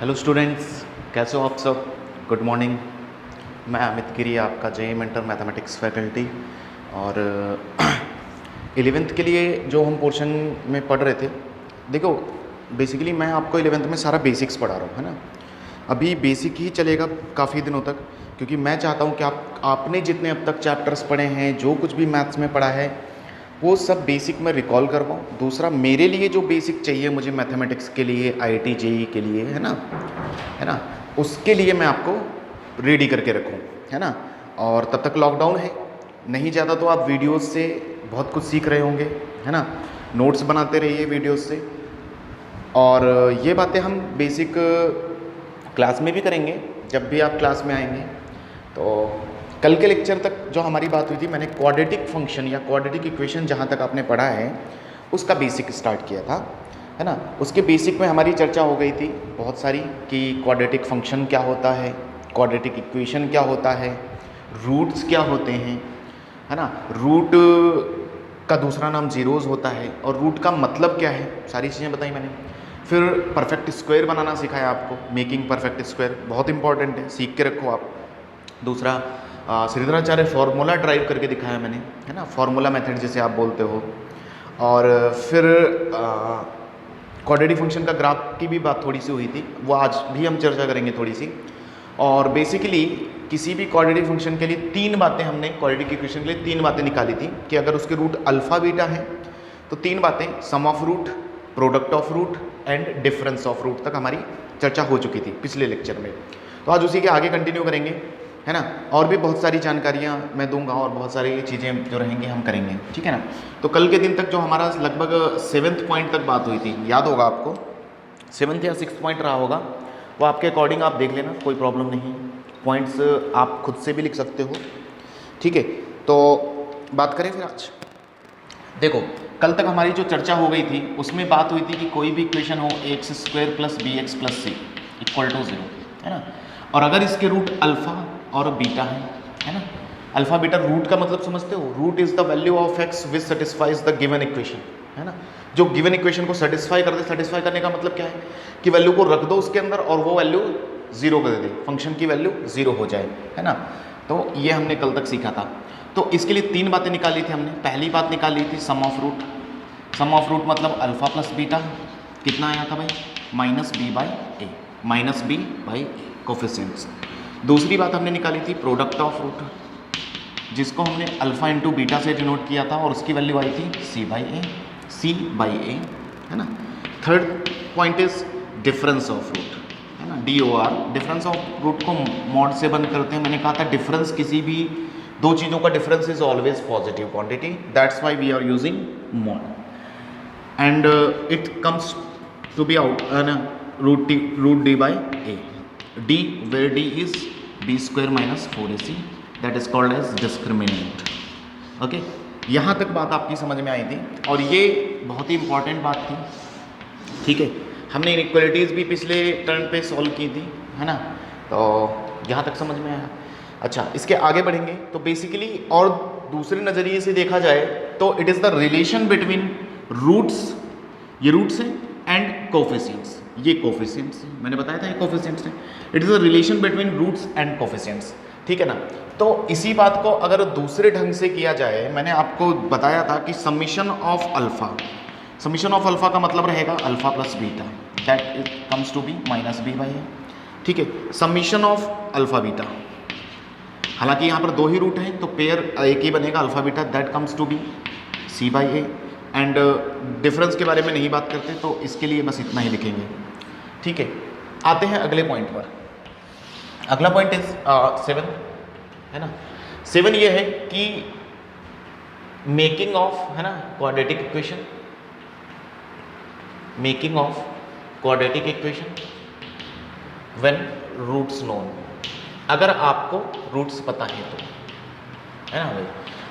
Hello students, कैसे हो आप सब। Good morning. मैं अमित गिरी, आपका जे मेंटर मैथमेटिक्स फैकल्टी। और 11th के लिए जो हम पोर्शन में पढ़ रहे थे, देखो बेसिकली मैं आपको 11th में सारा बेसिक्स पढ़ा रहा हूँ, है ना। अभी बेसिक ही चलेगा काफ़ी दिनों तक, क्योंकि मैं चाहता हूँ कि आपने जितने अब तक चैप्टर्स पढ़े हैं, जो कुछ भी मैथ्स में पढ़ा है, वो सब बेसिक में रिकॉल करवाऊँ। दूसरा, मेरे लिए जो बेसिक चाहिए मुझे मैथमेटिक्स के लिए, आईआईटी जेईई के लिए, है ना, उसके लिए मैं आपको रेडी करके रखूँ, है ना। और तब तक लॉकडाउन है, नहीं ज़्यादा तो आप वीडियोस से बहुत कुछ सीख रहे होंगे, है ना। नोट्स बनाते रहिए वीडियोस से। और ये बातें हम बेसिक क्लास में भी करेंगे, जब भी आप क्लास में आएंगे। तो कल के लेक्चर तक जो हमारी बात हुई थी, मैंने क्वाड्रेटिक फंक्शन या क्वाड्रेटिक इक्वेशन जहाँ तक आपने पढ़ा है उसका बेसिक स्टार्ट किया था, है ना। उसके बेसिक में हमारी चर्चा हो गई थी बहुत सारी कि क्वाड्रेटिक फंक्शन क्या होता है, क्वाड्रेटिक इक्वेशन क्या होता है, रूट्स क्या होते हैं, है ना। रूट का दूसरा नाम जीरोज़ होता है और रूट का मतलब क्या है, सारी चीज़ें बताई मैंने। फिर परफेक्ट स्क्वायर बनाना सिखाया आपको, मेकिंग परफेक्ट स्क्वायर बहुत इंपॉर्टेंट है, सीख के रखो आप। दूसरा, श्रीधराचार्य फॉर्मूला ड्राइव करके दिखाया मैंने, है ना, फॉर्मूला मेथड जिसे आप बोलते हो। और फिर क्वाड्रेटिक फंक्शन का ग्राफ की भी बात थोड़ी सी हुई थी, वो आज भी हम चर्चा करेंगे थोड़ी सी। और बेसिकली किसी भी क्वाड्रेटिक फंक्शन के लिए तीन बातें हमने, क्वाड्रेटिक इक्वेशन के लिए तीन बातें निकाली थी कि अगर उसके रूट अल्फा बीटा है तो तीन बातें, sum of root, product of root and difference of root तक हमारी चर्चा हो चुकी थी पिछले लेक्चर में। तो आज उसी के आगे कंटिन्यू करेंगे, है ना। और भी बहुत सारी जानकारियाँ मैं दूंगा और बहुत सारी चीज़ें जो रहेंगी हम करेंगे, ठीक है ना। तो कल के दिन तक जो हमारा लगभग 7th पॉइंट तक बात हुई थी, याद होगा आपको, 7th या 6th पॉइंट रहा होगा, वो आपके अकॉर्डिंग आप देख लेना, कोई प्रॉब्लम नहीं है। पॉइंट्स आप खुद से भी लिख सकते हो, ठीक है। तो बात करें फिर आज। देखो कल तक हमारी जो चर्चा हो गई थी उसमें बात हुई थी कि कोई भी इक्वेशन हो x square plus B x plus c equal to 0, है ना। और अगर इसके रूट अल्फा और बीटा है ना। अल्फा बीटा रूट का मतलब समझते हो, root is the value of x which satisfies the given equation, है ना। जो गिवन इक्वेशन को सेटिस्फाई कर दे, सेटिस्फाई करने का मतलब क्या है कि वैल्यू को रख दो उसके अंदर और वो वैल्यू 0 कर दे, फंक्शन की वैल्यू 0 हो जाए, है ना। तो ये हमने कल तक सीखा था। तो इसके लिए तीन बातें निकाली थी हमने। पहली बात निकाली थी sum of root. Sum of root मतलब अल्फा प्लस बीटा, कितना आया था भाई, minus B by A, minus B by A coefficients. दूसरी बात हमने निकाली थी प्रोडक्ट ऑफ रूट, जिसको हमने अल्फा इंटू बीटा से डिनोट किया था और उसकी वैल्यू आई थी सी बाई ए, है ना। Third point is difference of root, है ना, DOR। डिफरेंस ऑफ रूट को मॉड से बंद करते हैं। मैंने कहा था डिफरेंस, किसी भी दो चीज़ों का difference is always positive quantity, that's why we are using mod. And it comes to be out root d by a, d where d is b square minus 4ac, that is called as discriminant. Okay, यहाँ तक बात आपकी समझ में आई थी और ये बहुत ही इंपॉर्टेंट बात थी, ठीक है। हमने इनइक्वालिटीज़ भी पिछले टर्न पे सॉल्व की थी, है ना। तो यहाँ तक समझ में आया। अच्छा, इसके आगे बढ़ेंगे तो बेसिकली और दूसरे नज़रिए से देखा जाए तो it is the relation between roots, ये रूट्स हैं, एंड कोफिशिएंट्स, ये कोफिशिएंट्स मैंने बताया था, ये कोफिशिएंट्स हैं। It is the relation between roots and coefficients, ठीक है ना। तो इसी बात को अगर दूसरे ढंग से किया जाए, मैंने आपको बताया था कि summation of alpha, summation of alpha का मतलब रहेगा alpha plus beta, that it comes to be minus B by A, ठीक है। समीशन ऑफ अल्फा बीटा, हालांकि यहाँ पर दो ही रूट हैं तो पेयर एक ही बनेगा alpha beta, that comes to be c by a. And difference के बारे में नहीं बात करते तो इसके लिए बस इतना ही लिखेंगे, ठीक है। आते हैं अगले पॉइंट पर। अगला पॉइंट इज 7, है ना। 7 ये है कि मेकिंग ऑफ, है ना, quadratic equation, making of quadratic equation when roots known. अगर आपको रूट्स पता है तो, है ना भाई।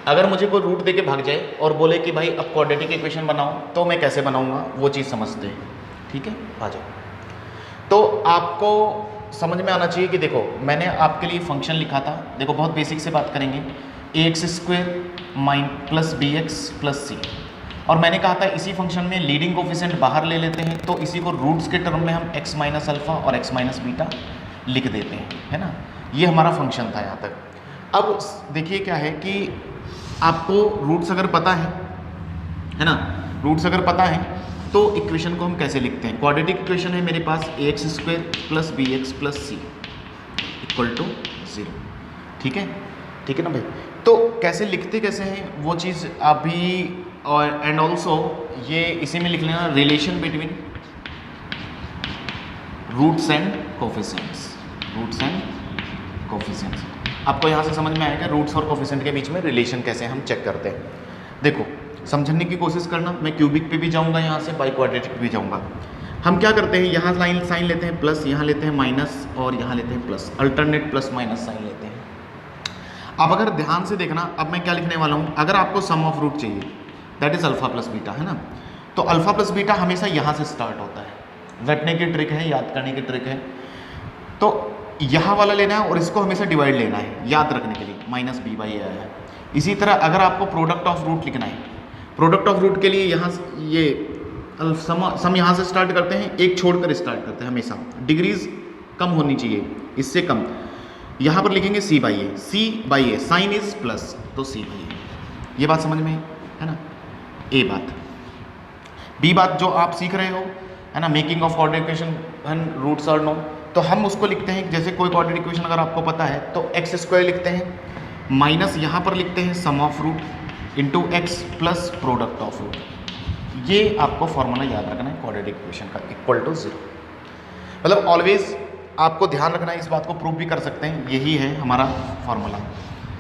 अगर मुझे कोई रूट देके भाग जाए और बोले कि भाई अब क्वाड्रेटिक इक्वेशन बनाओ, तो मैं कैसे बनाऊंगा वो चीज़ समझते हैं, ठीक है। आ जाओ, तो आपको समझ में आना चाहिए कि देखो मैंने आपके लिए फंक्शन लिखा था, देखो बहुत बेसिक से बात करेंगे, ax स्क्वायर माइन plus B x plus C, और मैंने कहा था इसी फंक्शन में लीडिंग कोफिशिएंट बाहर ले लेते हैं, तो इसी को रूट्स के टर्म में हम x माइनस अल्फा और x माइनस बीटा लिख देते हैं, है ना। ये हमारा फंक्शन था यहाँ तक। अब देखिए क्या है कि आपको रूट्स अगर पता है ना, रूट्स अगर पता है तो इक्वेशन को हम कैसे लिखते हैं। क्वाड्रेटिक इक्वेशन है मेरे पास ax square plus B x plus c equal to 0, ठीक है ना भाई। तो कैसे लिखते कैसे हैं वो चीज़ अभी, और एंड ऑल्सो ये इसी में लिख लेना, relation between roots and coefficients, roots and coefficients. आपको यहाँ से समझ में आएगा रूट्स और कोफिशिएंट के बीच में रिलेशन कैसे हम चेक करते हैं। देखो समझने की कोशिश करना, मैं क्यूबिक पे भी जाऊँगा, यहाँ से बाई क्वाड्रेटिक पे भी जाऊँगा। हम क्या करते हैं, यहाँ लाइन साइन लेते हैं प्लस, यहाँ लेते हैं माइनस और यहाँ लेते हैं plus, alternate plus minus sign लेते हैं। अब अगर ध्यान से देखना, अब मैं क्या लिखने वाला हूँ, अगर आपको सम ऑफ रूट चाहिए that is alpha plus beta, है ना, तो अल्फा प्लस बीटा हमेशा यहाँ से स्टार्ट होता है। रटने की ट्रिक है, याद करने की ट्रिक है। तो यहाँ वाला लेना है और इसको हमेशा डिवाइड लेना है याद रखने के लिए, माइनस बी बाई ए आया है। इसी तरह अगर आपको प्रोडक्ट ऑफ रूट लिखना है, प्रोडक्ट ऑफ रूट के लिए यहाँ ये सम यहाँ से स्टार्ट करते हैं, एक छोड़कर स्टार्ट करते हैं, हमेशा डिग्रीज कम होनी चाहिए, इससे कम। यहाँ पर लिखेंगे C by A, C by A sign is plus, तो सी बाई ए। ये बात समझ में है ना, ए बात। बी बात जो आप सीख रहे हो है ना, making of quadratic equation and roots are known, तो हम उसको लिखते हैं जैसे कोई क्वाड्रेटिक इक्वेशन अगर आपको पता है तो एक्स स्क्वायर लिखते हैं, माइनस यहाँ पर लिखते हैं sum of root into x plus product of root. ये आपको फॉर्मूला याद रखना है क्वाड्रेटिक इक्वेशन का, इक्वल टू 0। मतलब ऑलवेज आपको ध्यान रखना है, इस बात को प्रूव भी कर सकते हैं, यही है हमारा फॉर्मूला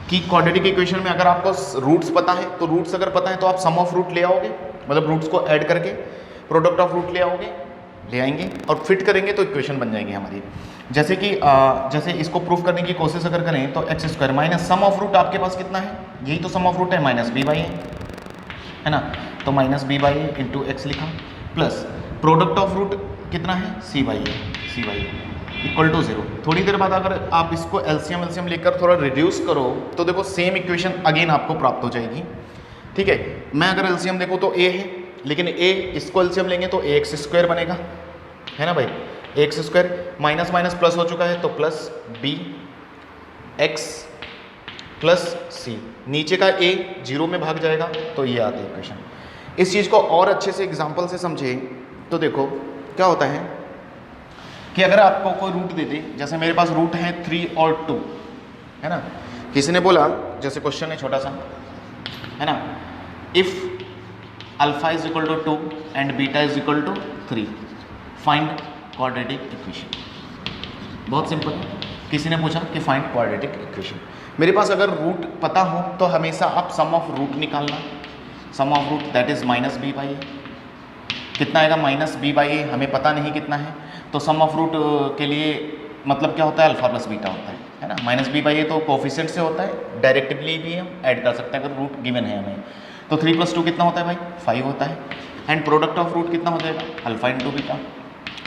कि क्वाड्रेटिक इक्वेशन में अगर आपको रूट्स पता है तो रूट्स अगर पता है तो आप सम ऑफ रूट ले आओगे, मतलब रूट्स को ऐड करके प्रोडक्ट ऑफ रूट ले आओगे, ले आएंगे और फिट करेंगे तो इक्वेशन बन जाएगी हमारी। जैसे कि जैसे इसको प्रूफ करने की कोशिश अगर करें तो x square minus sum of root आपके पास कितना है, यही तो सम ऑफ रूट है, माइनस बी बाई ए, है ना, तो minus B by a into x लिखा, प्लस प्रोडक्ट ऑफ रूट कितना है, c by a equal to 0। थोड़ी देर बाद अगर आप इसको एलसीएम लेकर थोड़ा रिड्यूस करो तो देखो सेम इक्वेशन अगेन आपको प्राप्त हो जाएगी, ठीक है। मैं अगर एलसीएम देखूँ तो ए है, लेकिन ए इसको एलसीएम लेंगे तो ए एक्स स्क्वायर बनेगा, है ना भाई, x square minus minus plus हो चुका है तो प्लस बी एक्स प्लस सी, नीचे का ए 0 में भाग जाएगा तो ये आती है इक्वेशन। इस चीज़ को और अच्छे से एग्जाम्पल से समझे तो देखो क्या होता है कि अगर आपको कोई रूट दे दे, जैसे मेरे पास रूट है 3 और 2, है ना, किसी ने बोला जैसे क्वेश्चन है छोटा सा, है ना, if alpha is equal to 2 and beta is equal to 3 find quadratic equation. बहुत सिंपल है, किसी ने पूछा कि फाइंड क्वाड्रेटिक इक्वेशन। मेरे पास अगर रूट पता हो तो हमेशा आप सम ऑफ रूट निकालना, sum of root that is minus B by A, कितना आएगा माइनस बी बाई ए, हमें पता नहीं कितना है, तो सम ऑफ रूट के लिए मतलब क्या होता है, अल्फा प्लस बीटा होता है ना, माइनस बी बाई ए तो कोफिशिएंट से होता है, डायरेक्टली भी हम ऐड कर सकते हैं अगर रूट गिवन है हमें, तो 3 + 2 कितना होता है भाई, 5 होता है, एंड प्रोडक्ट ऑफ रूट कितना हो जाएगा, अल्फा इंटू बीटा,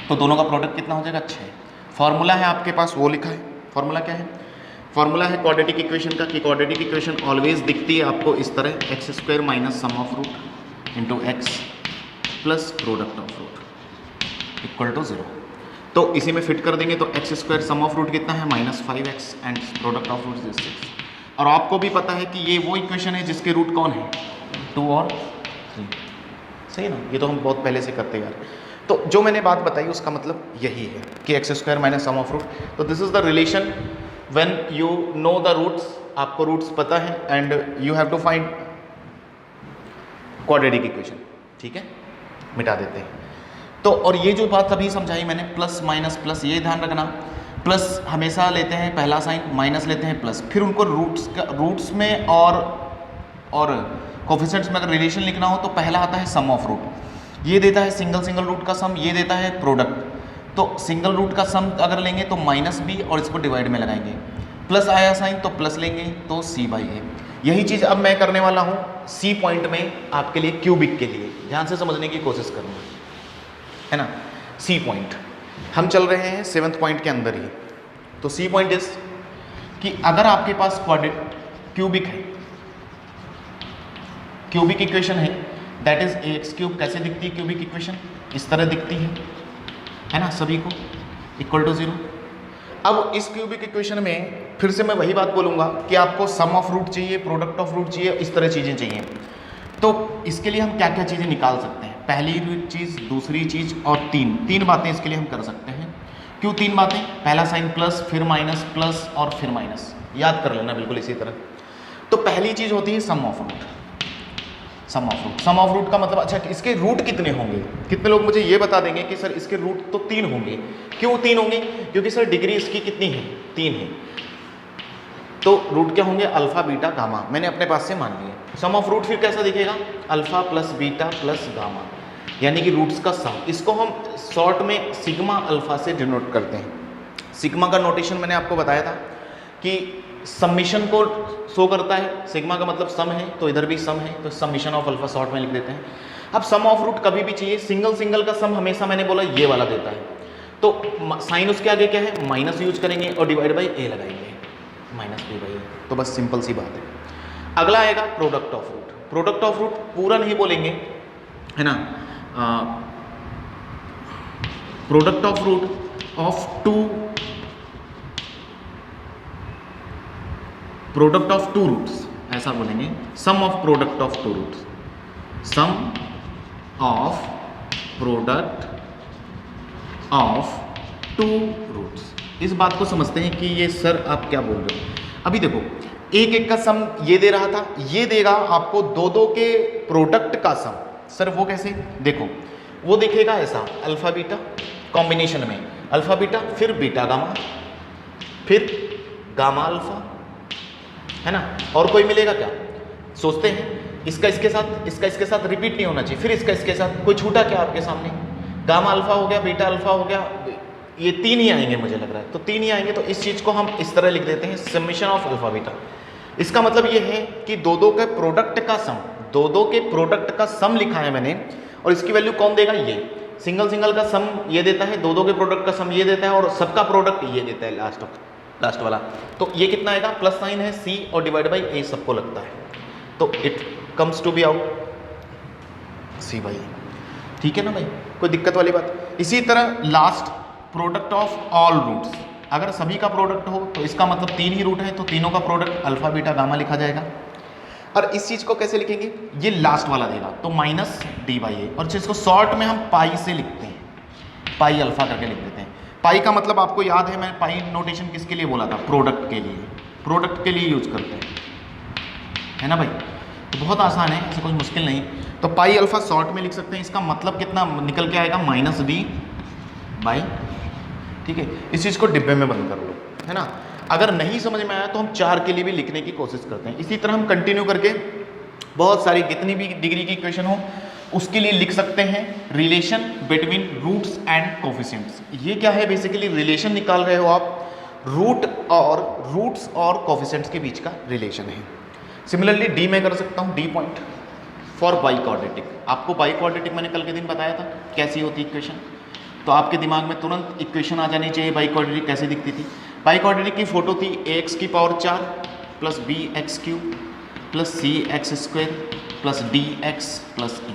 तो दोनों का प्रोडक्ट कितना हो जाएगा, 6। फॉर्मूला है आपके पास, वो लिखा है, फॉर्मूला क्या है, फॉर्मूला है क्वाड्रेटिक इक्वेशन का कि क्वाड्रेटिक इक्वेशन ऑलवेज दिखती है आपको इस तरह, x square minus sum of root into x plus product of root equal to 0। तो इसी में फिट कर देंगे तो x square sum of root कितना है, -5x and product of root is 6। और आपको भी पता है कि ये वो इक्वेशन है जिसके रूट कौन है, 2 और 3, सही है ना, ये तो हम बहुत पहले से करते हैं यार। तो जो मैंने बात बताई उसका मतलब यही है कि X square minus sum of root, तो this is the relation when you know the roots, आपको रूट्स पता है and you have to find quadratic equation, ठीक है, मिटा देते हैं। तो और ये जो बात अभी समझाई मैंने, प्लस माइनस प्लस, ये ध्यान रखना, प्लस हमेशा लेते हैं पहला साइन, माइनस लेते हैं प्लस, फिर उनको रूट्स में और कोफिशिएंट्स में अगर रिलेशन लिखना हो तो पहला आता है सम ऑफ रूट, ये देता है सिंगल रूट का सम, ये देता है प्रोडक्ट, तो सिंगल रूट का सम अगर लेंगे तो माइनस बी और इसको डिवाइड में लगाएंगे, प्लस आया साइन तो प्लस लेंगे तो सी बाई ए। यही चीज़ अब मैं करने वाला हूँ सी पॉइंट में आपके लिए, क्यूबिक के लिए, ध्यान से समझने की कोशिश करूँगा, है ना। सी पॉइंट हम चल रहे हैं 7th पॉइंट के अंदर ही, तो सी पॉइंट इज कि अगर आपके पास क्यूबिक है, क्यूबिक इक्वेशन है, that is a x cube कैसे दिखती है क्यूबिक इक्वेशन, इस तरह दिखती है ना, सभी को इक्वल टू 0। अब इस क्यूबिक इक्वेशन में फिर से मैं वही बात बोलूँगा कि आपको सम ऑफ रूट चाहिए, प्रोडक्ट ऑफ रूट चाहिए, इस तरह चीज़ें चाहिए। तो इसके लिए हम क्या क्या चीज़ें निकाल सकते हैं, पहली चीज़, दूसरी चीज़ और तीन बातें इसके लिए हम कर सकते हैं। क्यों 3 बातें, पहला साइन प्लस, फिर माइनस, प्लस और फिर माइनस, याद कर लेना बिल्कुल इसी तरह। तो पहली चीज़ होती है sum of root. Sum of root, sum of root का मतलब, अच्छा इसके रूट कितने होंगे, कितने लोग मुझे ये बता देंगे कि सर इसके रूट तो 3 होंगे। क्यों 3 होंगे, क्योंकि सर डिग्री इसकी कितनी है, 3 है। तो रूट क्या होंगे, अल्फा बीटा गामा, मैंने अपने पास से मान लिया। सम ऑफ रूट फिर कैसा दिखेगा, alpha plus beta plus gamma, यानी कि रूट्स का सम। इसको हम शॉर्ट में सिग्मा अल्फा से डिनोट करते हैं। सिग्मा का नोटेशन मैंने आपको बताया था कि समीशन को शो करता है, सिग्मा का मतलब सम है, तो इधर भी सम है, तो समीशन ऑफ अल्फा शॉर्ट में लिख देते हैं। अब सम ऑफ रूट कभी भी चाहिए, सिंगल का सम हमेशा मैंने बोला ये वाला देता है, तो साइन उसके आगे क्या है, माइनस यूज करेंगे और डिवाइड बाई ए लगाएंगे, माइनस बी बाई ए, तो बस सिंपल सी बात है। अगला आएगा product of root. Product of root पूरा नहीं बोलेंगे, है ना, product of root of two, product of two roots ऐसा बोलेंगे, sum of product of two roots, sum of product of two roots. इस बात को समझते हैं कि ये सर आप क्या बोल रहे हो। अभी देखो एक का सम ये दे रहा था, ये देगा आपको दो के प्रोडक्ट का सम। सर वो कैसे, देखो वो दिखेगा ऐसा, अल्फा बीटा कॉम्बिनेशन में, अल्फा बीटा फिर बीटा गामा फिर गामा अल्फा, है ना, और कोई मिलेगा क्या, सोचते हैं इसका इसके साथ, इसका इसके साथ रिपीट नहीं होना चाहिए, फिर इसका इसके साथ, कोई छूटा क्या आपके सामने, गामा अल्फा हो गया, बीटा अल्फा हो गया, ये 3 ही आएंगे मुझे लग रहा है, तो 3 ही आएंगे। तो इस चीज़ को हम इस तरह लिख देते हैं, समेशन ऑफ अल्फा बीटा। इसका मतलब ये है कि दो के प्रोडक्ट का सम, दो के प्रोडक्ट का सम लिखा है मैंने, और इसकी वैल्यू कौन देगा, ये सिंगल का सम ये देता है, दो के प्रोडक्ट का सम ये देता है, और सबका प्रोडक्ट ये देता है लास्ट वाला। तो ये कितना आएगा, प्लस साइन है सी और डिवाइड बाई ए सबको लगता है, तो it comes to be out C by A. ठीक है ना भाई, कोई दिक्कत वाली बात। इसी तरह last product of all roots, अगर सभी का प्रोडक्ट हो तो इसका मतलब 3 ही रूट है, तो तीनों का प्रोडक्ट अल्फा बीटा गामा लिखा जाएगा। और इस चीज़ को कैसे लिखेंगे, ये लास्ट वाला देगा तो माइनस डी बाई ए, और इसको शॉर्ट में हम पाई से लिखते हैं, पाई अल्फा करके लिख देते हैं। पाई का मतलब आपको याद है, मैं पाई नोटेशन किसके लिए बोला था, प्रोडक्ट के लिए, प्रोडक्ट के लिए यूज करते हैं, है ना भाई। तो बहुत आसान है, ऐसे कुछ मुश्किल नहीं। तो पाई अल्फा शॉर्ट में लिख सकते हैं, इसका मतलब कितना निकल के आएगा, माइनस डी बाई, ठीक है। इस चीज़ को डिब्बे में बंद कर लो, है ना। अगर नहीं समझ में आया तो हम 4 के लिए भी लिखने की कोशिश करते हैं। इसी तरह हम कंटिन्यू करके बहुत सारी कितनी भी डिग्री की इक्वेशन हो उसके लिए लिख सकते हैं, relation between roots and coefficients. ये क्या है, बेसिकली रिलेशन निकाल रहे हो आप, रूट्स और कोफिशिएंट्स के बीच का रिलेशन है। सिमिलरली डी में कर सकता हूँ, D point for by quadratic. आपको बाई क्वाड्रेटिक मैंने कल के दिन बताया था कैसी होती इक्वेशन, तो आपके दिमाग में तुरंत इक्वेशन आ जानी चाहिए बाई क्वाड्रेटिक कैसे दिखती थी। बाई क्वाड्रेटिक की फोटो थी ax की power 4 plus bx cube plus cx square plus dx plus e,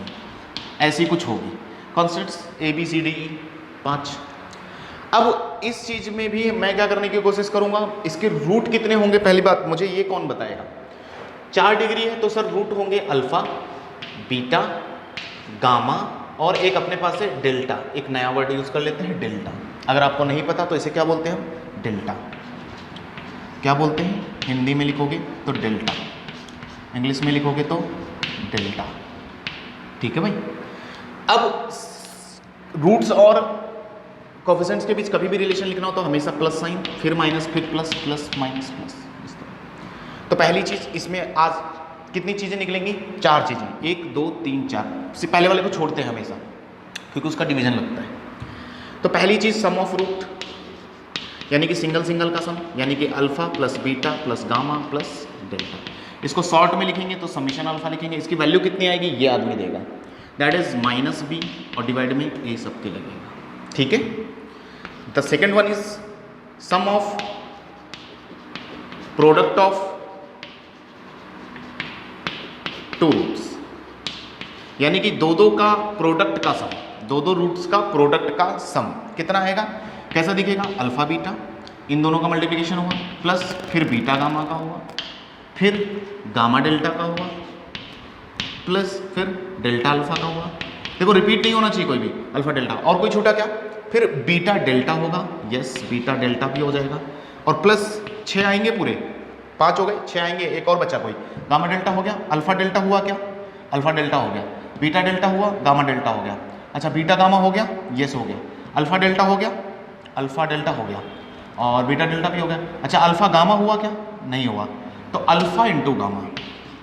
ऐसी कुछ होगी। Constants a b c d e 5। अब इस चीज़ में भी मैं क्या करने की कोशिश करूंगा, इसके रूट कितने होंगे। पहली बात मुझे ये कौन बताएगा, 4 डिग्री है तो सर रूट होंगे अल्फा बीटा गामा और एक अपने पास है डेल्टा, एक नया वर्ड यूज कर लेते हैं डेल्टा। अगर आपको नहीं पता तो इसे क्या बोलते हैं हम, डेल्टा। क्या बोलते हैं, हिंदी में लिखोगे तो डेल्टा, इंग्लिश में लिखोगे तो डेल्टा, ठीक है भाई। अब रूट्स और कोफिशिएंट्स के बीच कभी भी रिलेशन लिखना हो तो हमेशा प्लस साइन, फिर माइनस, फिर प्लस, प्लस माइनस प्लस, इस तरह। तो पहली चीज इसमें आज कितनी चीजें निकलेंगी, 4 चीजें, 1 2 3 4। से पहले वाले को छोड़ते हैं हमेशा क्योंकि उसका डिवीजन लगता है। तो पहली चीज सम ऑफ रूट, यानी कि सिंगल का सम, यानी कि alpha plus beta plus gamma plus delta. इसको शॉर्ट में लिखेंगे तो समीशन अल्फा लिखेंगे, इसकी वैल्यू कितनी आएगी ये आदमी देगा, दैट इज माइनस बी और डिवाइड में ए सबके लगेगा, ठीक है। The second one is sum of product of two roots. यानी कि दो का प्रोडक्ट का सम, दो रूट्स का प्रोडक्ट का सम कितना आएगा, कैसा दिखेगा, अल्फा बीटा, इन दोनों का मल्टीप्लिकेशन हुआ, प्लस फिर बीटा गामा का हुआ, फिर गामा डेल्टा का हुआ, प्लस फिर डेल्टा अल्फा का हुआ। देखो रिपीट नहीं होना चाहिए कोई भी, अल्फा डेल्टा, और कोई छूटा क्या, फिर बीटा डेल्टा होगा, यस बीटा डेल्टा भी हो जाएगा, और प्लस 6 आएंगे, पूरे 5 हो गए, 6 आएंगे, एक और बचा कोई, गामा डेल्टा हो गया, अल्फा डेल्टा हुआ क्या, अल्फा डेल्टा हो गया, बीटा डेल्टा हुआ, गामा डेल्टा हो गया, अच्छा बीटा गामा हो गया, यस हो गया, अल्फा डेल्टा हो गया, अल्फा डेल्टा हो गया, और बीटा डेल्टा भी हो गया, अच्छा अल्फा गामा हुआ क्या, नहीं हुआ, तो अल्फा इंटू गामा,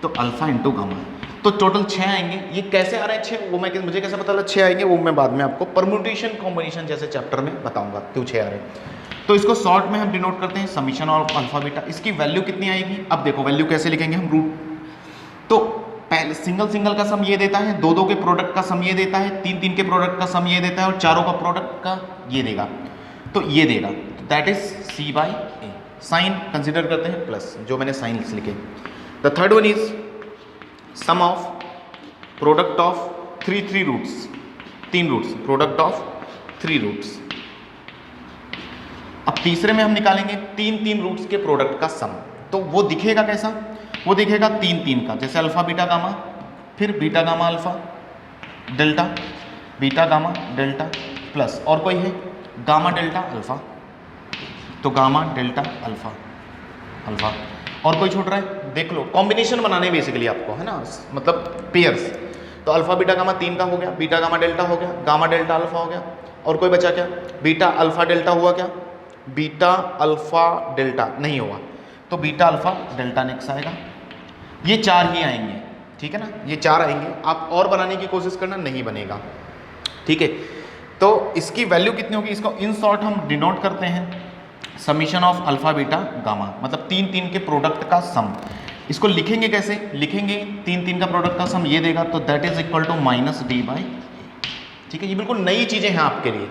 तो अल्फा इंटू गामा, तो टोटल 6 आएंगे। ये कैसे आ रहे हैं 6, वो मुझे कैसे पता लगा 6 आएंगे, वो मैं बाद में आपको परम्यूटेशन कॉम्बिनेशन जैसे चैप्टर में बताऊंगा क्यों 6 आ रहे हैं। तो इसको शॉर्ट में हम डिनोट करते हैं समीशन ऑफ अल्फा बीटा। इसकी वैल्यू कितनी आएगी, अब देखो वैल्यू कैसे लिखेंगे हम, रूट, तो पहले सिंगल का सम ये देता है, दो के प्रोडक्ट का सम ये देता है, तीन के प्रोडक्ट का सम ये देता है, और चारों का प्रोडक्ट का ये देगा, तो ये देगा, that is c by A. Sign consider करते हैं प्लस, जो मैंने साइन लिखे। The third one is sum of product of three roots, 3 roots, product of 3 roots. अब तीसरे में हम निकालेंगे 3 रूट्स के प्रोडक्ट का सम, तो वो दिखेगा कैसा, वो दिखेगा 3 का, जैसे अल्फा बीटा गामा, फिर beta gamma alpha delta, beta gamma delta, plus और कोई है गामा डेल्टा अल्फा, तो गामा डेल्टा अल्फा अल्फा, और कोई छूट रहा है, देख लो, कॉम्बिनेशन बनाने बेसिकली आपको, है ना, मतलब पेयर्स, तो अल्फा बीटा गामा 3 का हो गया, बीटा गामा डेल्टा हो गया, गामा डेल्टा अल्फा हो गया, और कोई बचा क्या, बीटा अल्फा डेल्टा हुआ क्या, बीटा अल्फा डेल्टा नहीं हुआ, तो बीटा अल्फा डेल्टा नेक्स्ट आएगा। ये 4 ही आएंगे, ठीक है ना, ये 4 आएंगे, आप और बनाने की कोशिश करना, नहीं बनेगा, ठीक है। तो इसकी वैल्यू कितनी होगी, इसको इन शॉर्ट हम डिनोट करते हैं summation of alpha beta gamma, मतलब 3 के प्रोडक्ट का सम। इसको लिखेंगे कैसे, लिखेंगे 3 का प्रोडक्ट का सम ये देगा, तो that is equal to minus d by, ठीक है। ये बिल्कुल नई चीज़ें हैं आपके लिए,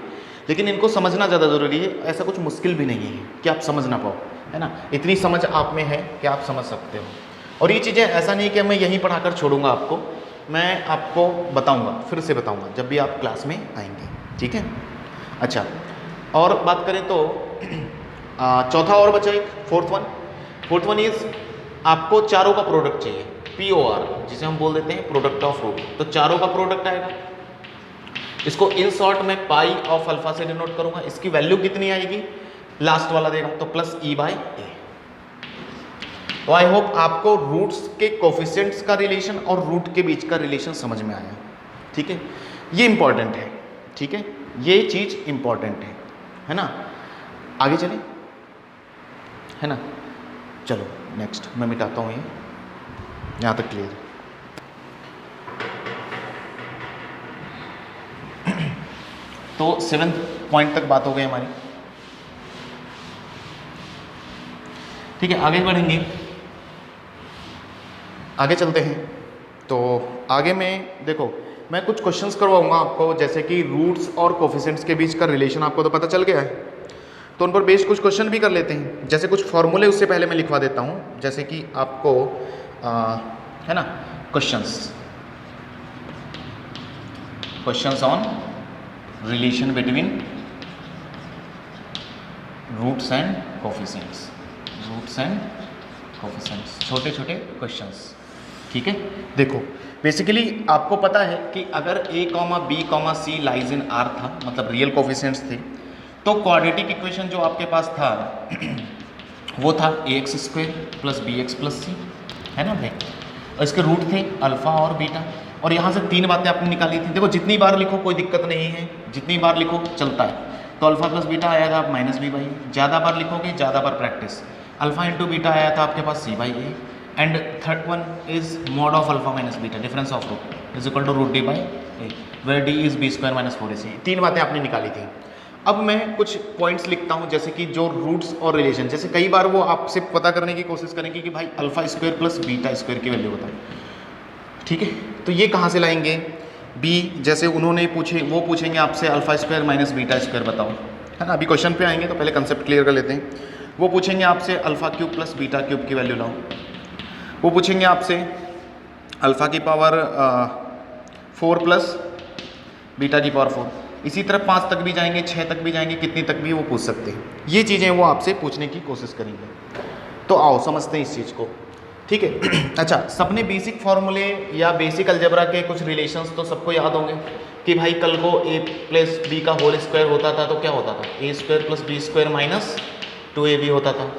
लेकिन इनको समझना ज़्यादा ज़रूरी है, ऐसा कुछ मुश्किल भी नहीं है कि आप समझ ना पाओ, है ना, इतनी समझ आप में है कि आप समझ सकते हो। और ये चीज़ें ऐसा नहीं कि मैं यहीं पढ़ाकर छोड़ूंगा आपको, मैं आपको बताऊंगा, फिर से बताऊंगा जब भी आप क्लास में आएंगे, ठीक है। अच्छा, और बात करें तो चौथा और बचा एक, फोर्थ वन इज आपको चारों का प्रोडक्ट चाहिए, POR, जिसे हम बोल देते हैं प्रोडक्ट ऑफ रूट, तो चारों का प्रोडक्ट आएगा। इसको इन शॉर्ट में पाई ऑफ अल्फा से डिनोट करूंगा। इसकी वैल्यू कितनी आएगी, लास्ट वाला देगा, तो प्लस E बाई ए। तो आई होप आपको रूट्स के कोफिशिएंट्स का रिलेशन और रूट के बीच का रिलेशन समझ में आया, ठीक है। ये इंपॉर्टेंट है, ठीक है, ये चीज़ इंपॉर्टेंट है ना। आगे चलें, है ना, चलो नेक्स्ट मैं मिटाता हूँ, ये यहाँ तक क्लियर। तो 7th पॉइंट तक बात हो गई हमारी, ठीक है। आगे बढ़ेंगे, आगे चलते हैं। तो आगे में देखो, मैं कुछ क्वेश्चंस करवाऊंगा आपको, जैसे कि रूट्स और कोफिशिएंट्स के बीच का रिलेशन आपको तो पता चल गया है, तो उन पर बेस्ड कुछ क्वेश्चन भी कर लेते हैं। जैसे कुछ फॉर्मूले उससे पहले मैं लिखवा देता हूँ, जैसे कि आपको है ना, questions on relation between roots and coefficients, छोटे छोटे क्वेश्चंस, ठीक है। देखो बेसिकली आपको पता है कि अगर A, B, C lies in R था, मतलब रियल कोफिशिएंट्स थे, तो क्वाड्रेटिक इक्वेशन जो आपके पास था वो था ax² plus bx plus c, है ना भाई, और इसके रूट थे अल्फा और बीटा, और यहाँ से 3 बातें आपने निकाली थी। देखो जितनी बार लिखो कोई दिक्कत नहीं है, जितनी बार लिखो चलता है। तो अल्फा प्लस बीटा आया था माइनस b बाई, ज़्यादा बार लिखोगे ज़्यादा बार प्रैक्टिस। अल्फा इंटू बीटा आया था आपके पास c by a, and third one is mod of alpha minus beta, difference of root is equal to root d by a, where d is b² minus 4ac। 3 बातें आपने निकाली थी। अब मैं कुछ पॉइंट्स लिखता हूँ, जैसे कि जो रूट्स और रिलेशन, जैसे कई बार वो आपसे पता करने की कोशिश करेंगे कि भाई अल्फा² प्लस बीटा² की वैल्यू बताओ, ठीक है। तो ये कहाँ से लाएंगे, बी जैसे उन्होंने पूछे, वो पूछेंगे आपसे अल्फा² माइनस बीटा² बताओ, है ना। अभी क्वेश्चन पे आएंगे तो पहले कंसेप्ट क्लियर कर लेते हैं। वो पूछेंगे आपसे अल्फा³ प्लस बीटा³ की वैल्यू लाओ। वो पूछेंगे आपसे अल्फा की पावर 4 प्लस बीटा की पावर 4। इसी तरह 5 तक भी जाएंगे, 6 तक भी जाएंगे, कितनी तक भी वो पूछ सकते हैं। ये चीज़ें वो आपसे पूछने की कोशिश करेंगे। तो आओ समझते हैं इस चीज़ को, ठीक है। अच्छा, सबने बेसिक फॉर्मूले या बेसिक अलजेब्रा के कुछ रिलेशंस तो सबको याद होंगे कि भाई कल को a प्लस बी का होल स्क्वायर होता था तो क्या होता था, a square plus b square minus 2ab होता था।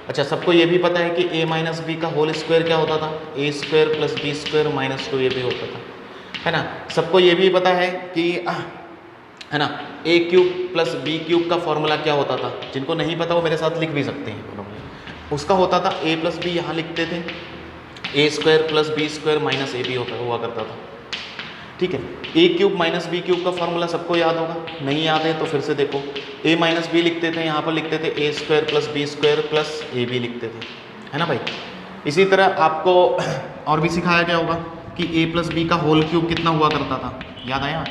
अच्छा, सबको ये भी पता है कि a माइनस बी का होल स्क्वायर क्या होता था, a square plus b square minus 2ab होता था, है ना। सबको ये भी पता है कि है ना a cube plus b cube का फॉर्मूला क्या होता था। जिनको नहीं पता वो मेरे साथ लिख भी सकते हैं। उसका होता था a प्लस बी, यहाँ लिखते थे a square plus b square minus ab हुआ करता था, ठीक है। a cube minus b cube का फॉर्मूला सबको याद होगा, नहीं याद है तो फिर से देखो। a माइनस बी लिखते थे, यहाँ पर लिखते थे a square plus b square plus ab लिखते थे, है ना भाई। इसी तरह आपको और भी सिखाया गया होगा कि a प्लस बी का होल क्यूब कितना हुआ करता था, याद आया।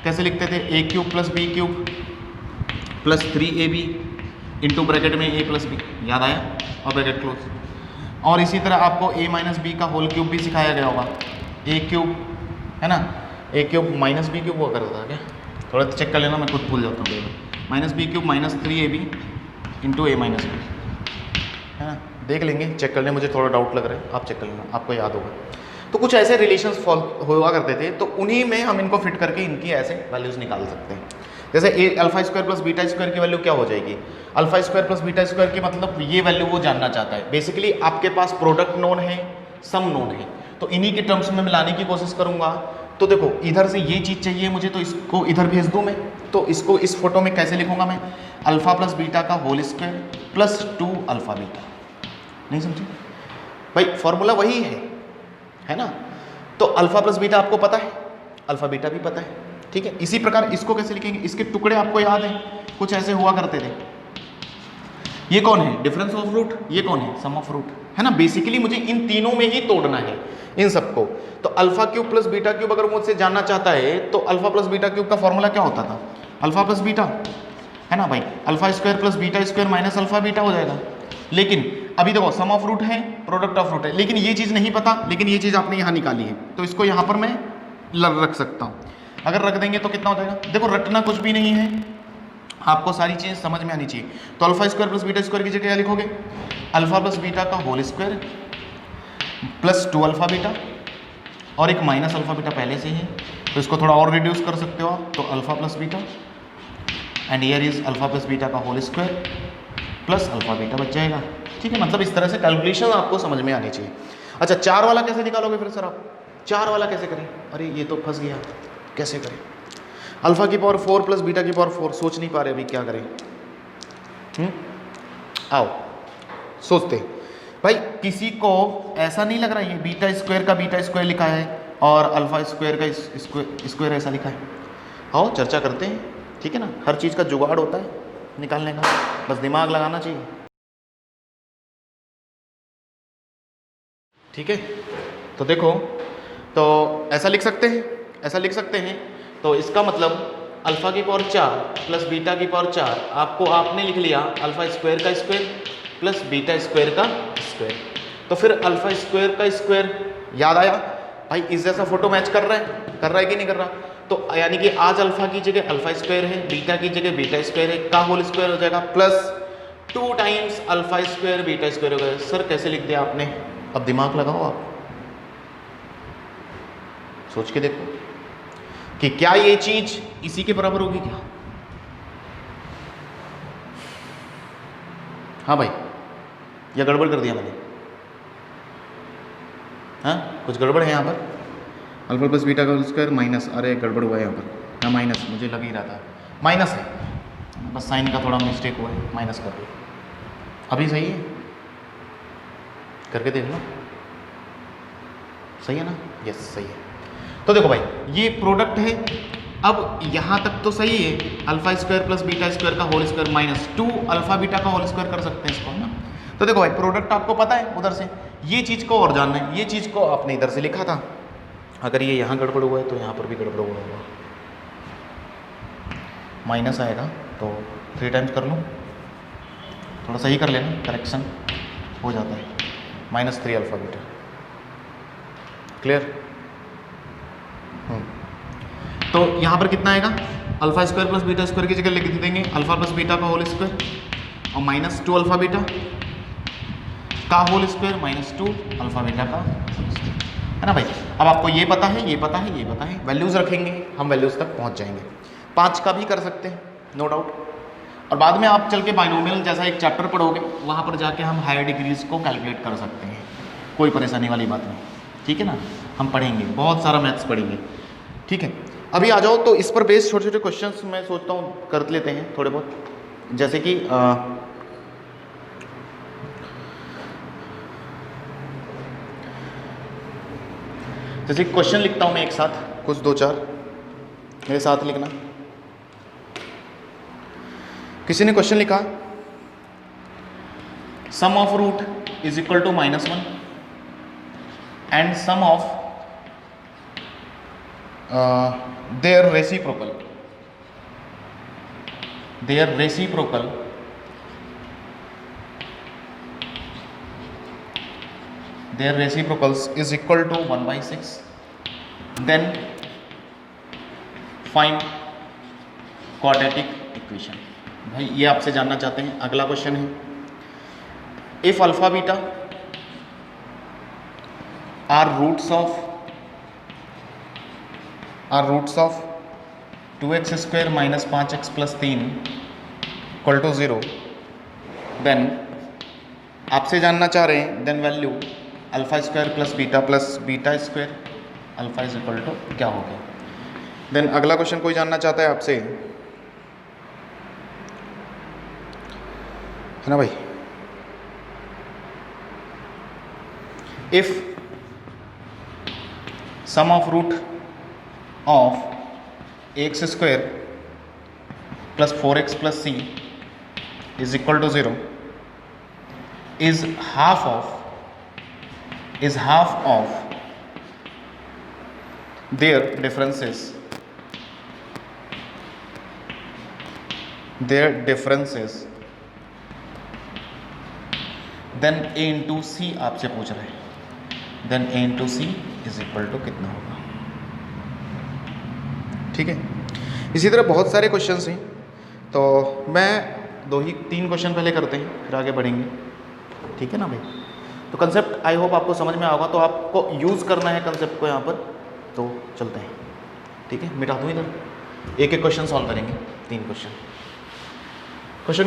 कैसे लिखते थे, a cube plus b cube plus 3ab into bracket में a प्लस बी, याद आया, और ब्रैकेट क्लोज। और इसी तरह आपको a माइनस बी का होल क्यूब भी सिखाया गया होगा, a क्यूब, है ना, a cube minus b cube हुआ करता था क्या, थोड़ा चेक कर लेना, मैं खुद भूल जाता हूँ। Minus b cube minus 3ab into a minus b, है ना, देख लेंगे, चेक कर लें, मुझे थोड़ा डाउट लग रहा है, आप चेक कर लेना, आपको याद होगा। तो कुछ ऐसे रिलेशंस हुआ करते थे, तो उन्हीं में हम इनको फिट करके इनकी ऐसे वैल्यूज़ निकाल सकते हैं। जैसे a alpha square plus beta square की वैल्यू क्या हो जाएगी, alpha square plus beta square की मतलब ये वैल्यू वो जानना चाहता है। बेसिकली आपके पास प्रोडक्ट नोन है, सम नोन है, तो इन्हीं के टर्म्स में मिलाने की कोशिश करूंगा। तो देखो इधर से ये चीज़ चाहिए मुझे, तो इसको इधर भेज दूँ मैं, तो इसको इस फोटो में कैसे लिखूंगा मैं, अल्फा प्लस बीटा का whole square plus 2 alpha beta. नहीं समझे भाई, फॉर्मूला वही है ना। तो अल्फा प्लस बीटा आपको पता है, अल्फा बीटा भी पता है, ठीक है। इसी प्रकार इसको कैसे लिखेंगे, इसके टुकड़े आपको याद है, कुछ ऐसे हुआ करते थे। ये कौन है, डिफरेंस ऑफ रूट, ये कौन है, सम ऑफ रूट, है ना। बेसिकली मुझे इन तीनों में ही तोड़ना है इन सबको। तो alpha cube plus beta cube अगर मुझसे जानना चाहता है तो अल्फा प्लस बीटा क्यूब का फॉर्मूला क्या होता था, अल्फा प्लस बीटा, है ना भाई, alpha square plus beta square minus alpha beta हो जाएगा। लेकिन अभी देखो सम ऑफ रूट है, प्रोडक्ट ऑफ रूट है, लेकिन ये चीज़ नहीं पता, लेकिन ये चीज़ आपने यहाँ निकाली है, तो इसको यहाँ पर मैं रख सकता हूँ। अगर रख देंगे तो कितना हो जाएगा, देखो रटना कुछ भी नहीं है, आपको सारी चीज़ें समझ में आनी चाहिए। तो alpha square plus beta square की जगह क्या लिखोगे, अल्फा प्लस बीटा का whole square plus 2 alpha beta, और एक माइनस अल्फा बीटा पहले से ही है, तो इसको थोड़ा और रिड्यूस कर सकते हो आप, तो alpha plus beta and here is alpha plus beta का whole square plus alpha beta बच जाएगा, ठीक है। मतलब इस तरह से कैलकुलेशन आपको समझ में आनी चाहिए। अच्छा, 4 वाला कैसे निकालोगे फिर सर आप, 4 वाला कैसे करें, अरे ये तो फंस गया, कैसे करें, अल्फा की पावर 4 प्लस बीटा की पावर 4, सोच नहीं पा रहे अभी क्या करें। आओ सोचते भाई, किसी को ऐसा नहीं लग रहा ये बीटा स्क्वायर का बीटा स्क्वायर लिखा है और अल्फा स्क्वायर का स्क्वायर ऐसा लिखा है, आओ चर्चा करते हैं, ठीक है ना। हर चीज़ का जुगाड़ होता है निकालने का, बस दिमाग लगाना चाहिए, ठीक है। तो देखो, तो ऐसा लिख सकते हैं, ऐसा लिख सकते हैं। तो इसका मतलब अल्फा की पावर 4 प्लस बीटा की पावर 4, आपने लिख लिया अल्फा स्क्वायर का स्क्वायर प्लस बीटा स्क्वायर का स्क्वायर। तो फिर अल्फा स्क्वायर का स्क्वायर याद आया भाई, इस जैसा फोटो मैच कर रहा है कि नहीं कर रहा। तो यानी कि आज अल्फा की जगह अल्फा स्क्वायर है, बीटा की जगह बीटा स्क्वायर है, का होल स्क्वायर हो जाएगा plus 2 times alpha square beta square हो गया। सर कैसे लिख दिया आपने, अब दिमाग लगाओ आप, सोच के देखो कि क्या ये चीज इसी के बराबर होगी क्या। हाँ भाई, या गड़बड़ कर दिया मैंने, हाँ कुछ गड़बड़ है यहाँ पर, अल्फा प्लस बीटा का होल स्क्वायर माइनस, अरे गड़बड़ हुआ है यहाँ पर, हाँ माइनस, मुझे लग ही रहा था माइनस है, बस साइन का थोड़ा मिस्टेक हुआ है, माइनस कर दिया। अभी सही है, करके देख लो, सही है ना, यस सही है। तो देखो भाई, ये प्रोडक्ट है, अब यहाँ तक तो सही है, alpha square plus beta square का whole square minus 2 alpha beta का होल स्क्वायर कर सकते हैं इसको, है ना। तो देखो भाई, प्रोडक्ट आपको पता है उधर से, ये चीज़ को और जानना है, ये चीज़ को आपने इधर से लिखा था, अगर ये यहाँ गड़बड़ हुआ है तो यहाँ पर भी गड़बड़ हुआ होगा, माइनस आएगा तो 3 टाइम्स कर लो, थोड़ा सही कर लेना, करेक्शन हो जाता है, -3 अल्फा बीटा, क्लियर। तो यहाँ पर कितना आएगा, alpha square plus beta square की जगह लिख देंगे अल्फा प्लस बीटा का होल स्क्वायर और माइनस 2 अल्फा बीटा का whole square minus 2 alpha beta का होल स्क्वायर, है ना भाई। अब आपको ये पता है, ये पता है, ये पता है, वैल्यूज़ रखेंगे हम, वैल्यूज़ तक पहुँच जाएंगे। 5 का भी कर सकते हैं, नो डाउट। और बाद में आप चल के बाइनोमियल जैसा एक चैप्टर पढ़ोगे, वहाँ पर जाके हम हायर डिग्रीज को कैलकुलेट कर सकते हैं, कोई परेशानी वाली बात नहीं, ठीक है ना। हम पढ़ेंगे, बहुत सारा मैथ्स पढ़ेंगे, ठीक है। अभी आ जाओ, तो इस पर बेस्ड छोटे छोटे क्वेश्चंस मैं सोचता हूँ कर लेते हैं थोड़े बहुत, जैसे कि जैसे क्वेश्चन लिखता हूँ मैं एक साथ, कुछ 2-4 मेरे साथ लिखना। किसी ने क्वेश्चन लिखा, sum of root is equal to -1 and sum of their reciprocal is equal to 1/6, then find quadratic equation। भाई ये आपसे जानना चाहते हैं। अगला क्वेश्चन है, if alpha beta are roots of 2x square minus 5x plus 3 equal to 0, then आपसे जानना चाह रहे हैं then value alpha square plus beta square alpha is equal to क्या हो गया। देन अगला क्वेश्चन कोई जानना चाहता है आपसे, है ना भाई, if sum of root of x square plus 4x plus c is equal to 0 is half of their differences then a into c आपसे पूछ रहे हैं, then a into c is equal to कितना होगा, ठीक है। इसी तरह बहुत सारे क्वेश्चंस हैं, तो मैं 2-3 क्वेश्चन पहले करते हैं फिर आगे बढ़ेंगे, ठीक है ना भाई। तो कंसेप्ट आई होप आपको समझ में आएगा, तो आपको यूज़ करना है कंसेप्ट को यहाँ पर, तो चलते हैं, ठीक है। मिटा दूँ इधर, एक एक क्वेश्चन सॉल्व करेंगे, 3 क्वेश्चन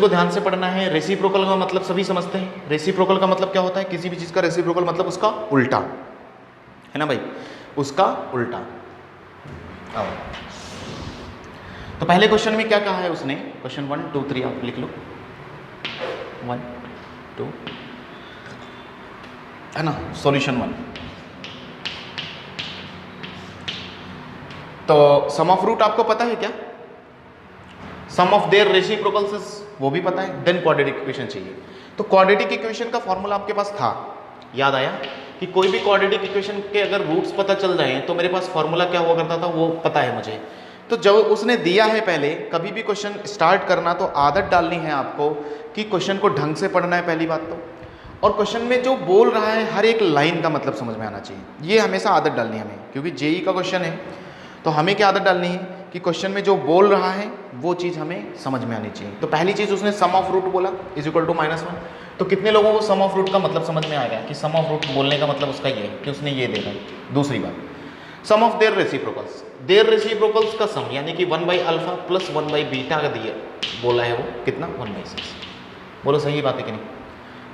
को ध्यान से पढ़ना है। रेसिप्रोकल का मतलब सभी समझते हैं। रेसिप्रोकल का मतलब क्या होता है, किसी भी चीज़ का रेसिप्रोकल मतलब उसका उल्टा, है ना भाई, उसका उल्टा। आओ, तो पहले क्वेश्चन में क्या कहा है उसने, क्वेश्चन 1 2 3 आप लिख लो, 1 2, है ना, सॉल्यूशन 1। तो सम ऑफ रूट आपको पता है क्या, सम ऑफ देयर रेसिप्रोकल्स वो भी पता है, देन क्वाड्रेटिक इक्वेशन चाहिए। तो क्वाड्रेटिक इक्वेशन का फॉर्मूला आपके पास था, याद आया कि कोई भी क्वाड्रेटिक इक्वेशन के अगर रूट्स पता चल जाए तो मेरे पास फॉर्मूला क्या हुआ करता था वो पता है मुझे। तो जब उसने दिया है, पहले कभी भी क्वेश्चन स्टार्ट करना तो आदत डालनी है आपको कि क्वेश्चन को ढंग से पढ़ना है पहली बात तो, और क्वेश्चन में जो बोल रहा है हर एक लाइन का मतलब समझ में आना चाहिए, ये हमेशा आदत डालनी है हमें, क्योंकि जेई का क्वेश्चन है तो हमें क्या आदत डालनी है कि क्वेश्चन में जो बोल रहा है वो चीज़ हमें समझ में आनी चाहिए। तो पहली चीज़ उसने सम ऑफ रूट बोला इज इक्वल टू -1, तो कितने लोगों को सम ऑफ रूट का मतलब समझ में आ गया कि सम ऑफ रूट बोलने का मतलब उसका ये है कि उसने ये देखा। दूसरी बात, सम ऑफ देयर रेसिप्रोकल्स का सम यानी कि 1/α प्लस 1/β का दिया बोला है वो कितना 1/6। बोलो सही बात है कि नहीं,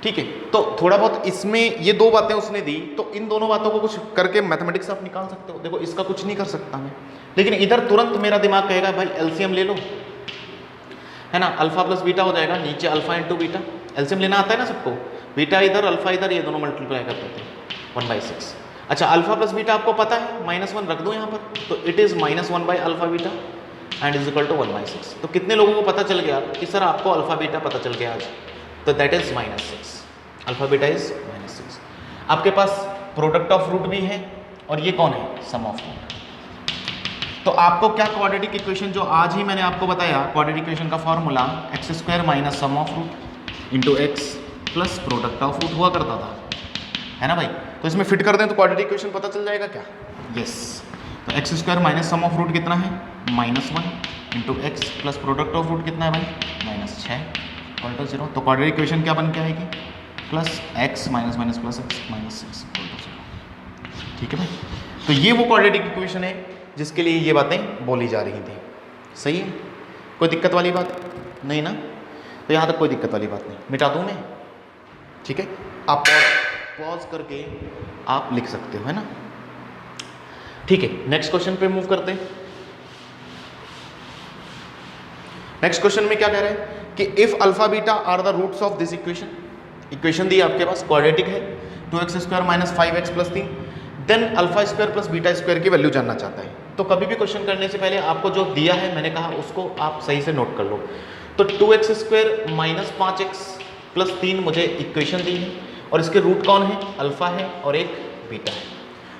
ठीक है। तो थोड़ा बहुत इसमें ये 2 बातें उसने दी, तो इन दोनों बातों को कुछ करके मैथमेटिक्स आप निकाल सकते हो। देखो इसका कुछ नहीं कर सकता मैं, लेकिन इधर तुरंत मेरा दिमाग कहेगा भाई एलसीएम ले लो, है ना, अल्फा प्लस बीटा हो जाएगा, नीचे अल्फा इंटू बीटा, एलसीएम लेना आता है ना सबको, बीटा इधर अल्फा इधर, ये दोनों मल्टीप्लाई कर देते हैं 1/6। अच्छा, अल्फा प्लस बीटा आपको पता है, -1 रख दो यहाँ पर, तो it is -1/α beta and is equal to 1/6। तो कितने लोगों को पता चल गया कि सर आपको अल्फा बीटा पता चल गया आज, तो that is -6, alpha beta is -6। आपके पास प्रोडक्ट ऑफ रूट भी है और ये कौन है, सम ऑफ रूट। तो आपको क्या क्वाड्रेटिक इक्वेशन जो आज ही मैंने आपको बताया, क्वाड्रेटिक इक्वेशन का formula x² minus sum of root into x plus product of root हुआ करता था, है ना भाई। तो इसमें फिट कर दें तो क्वाड्रेटिक इक्वेशन पता चल जाएगा क्या, यस। तो x square minus sum of root कितना है -1 into x plus product of root कितना है भाई -6 इक्वल टू 0। तो क्वाड्रेटिक इक्वेशन क्या बन के आएगी plus x minus minus plus x minus 6 equal to 0। ठीक है भाई, तो ये वो क्वाड्रेटिक इक्वेशन है जिसके लिए ये बातें बोली जा रही थी। सही है, कोई दिक्कत वाली बात नहीं ना? तो यहाँ तक कोई दिक्कत वाली बात नहीं, मिटा दूँ मैं? ठीक है, आप पॉज करके आप लिख सकते हो, है ना? ठीक है, नेक्स्ट क्वेश्चन पे मूव करते हैं। नेक्स्ट क्वेश्चन में क्या कह रहे हैं कि if alpha beta are the roots of this equation, equation दी आपके पास क्वाड्रेटिक है 2x square minus 5x plus 3, then alpha square plus beta square की वैल्यू जानना चाहता है। तो कभी भी क्वेश्चन करने से पहले आपको जो दिया है मैंने कहा उसको आप सही से नोट कर लो। तो 2x square minus 5x plus 3 मुझे इक्वेशन दी है और इसके रूट कौन है, अल्फा है और एक बीटा है।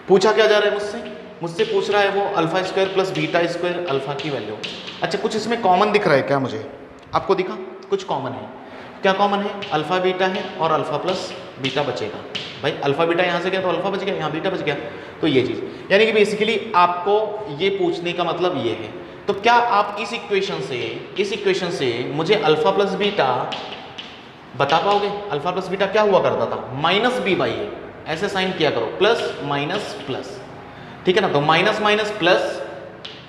पूछा क्या जा रहा है मुझसे पूछ रहा है वो alpha square plus beta square alpha की वैल्यू। अच्छा, कुछ इसमें कॉमन दिख रहा है क्या मुझे? आपको दिखा कुछ कॉमन है? क्या कॉमन है? अल्फा बीटा है और अल्फा प्लस बीटा बचेगा। भाई अल्फा बीटा यहाँ से गया तो अल्फा बच गया, यहाँ बीटा बच गया। तो ये चीज़ यानी कि बेसिकली आपको ये पूछने का मतलब ये है। तो क्या आप इस इक्वेशन से मुझे अल्फा प्लस बीटा बता पाओगे? अल्फा प्लस बीटा क्या हुआ करता था, माइनस बी बाई ए, ऐसे साइन किया करो, प्लस माइनस प्लस, ठीक है ना? तो माइनस माइनस प्लस,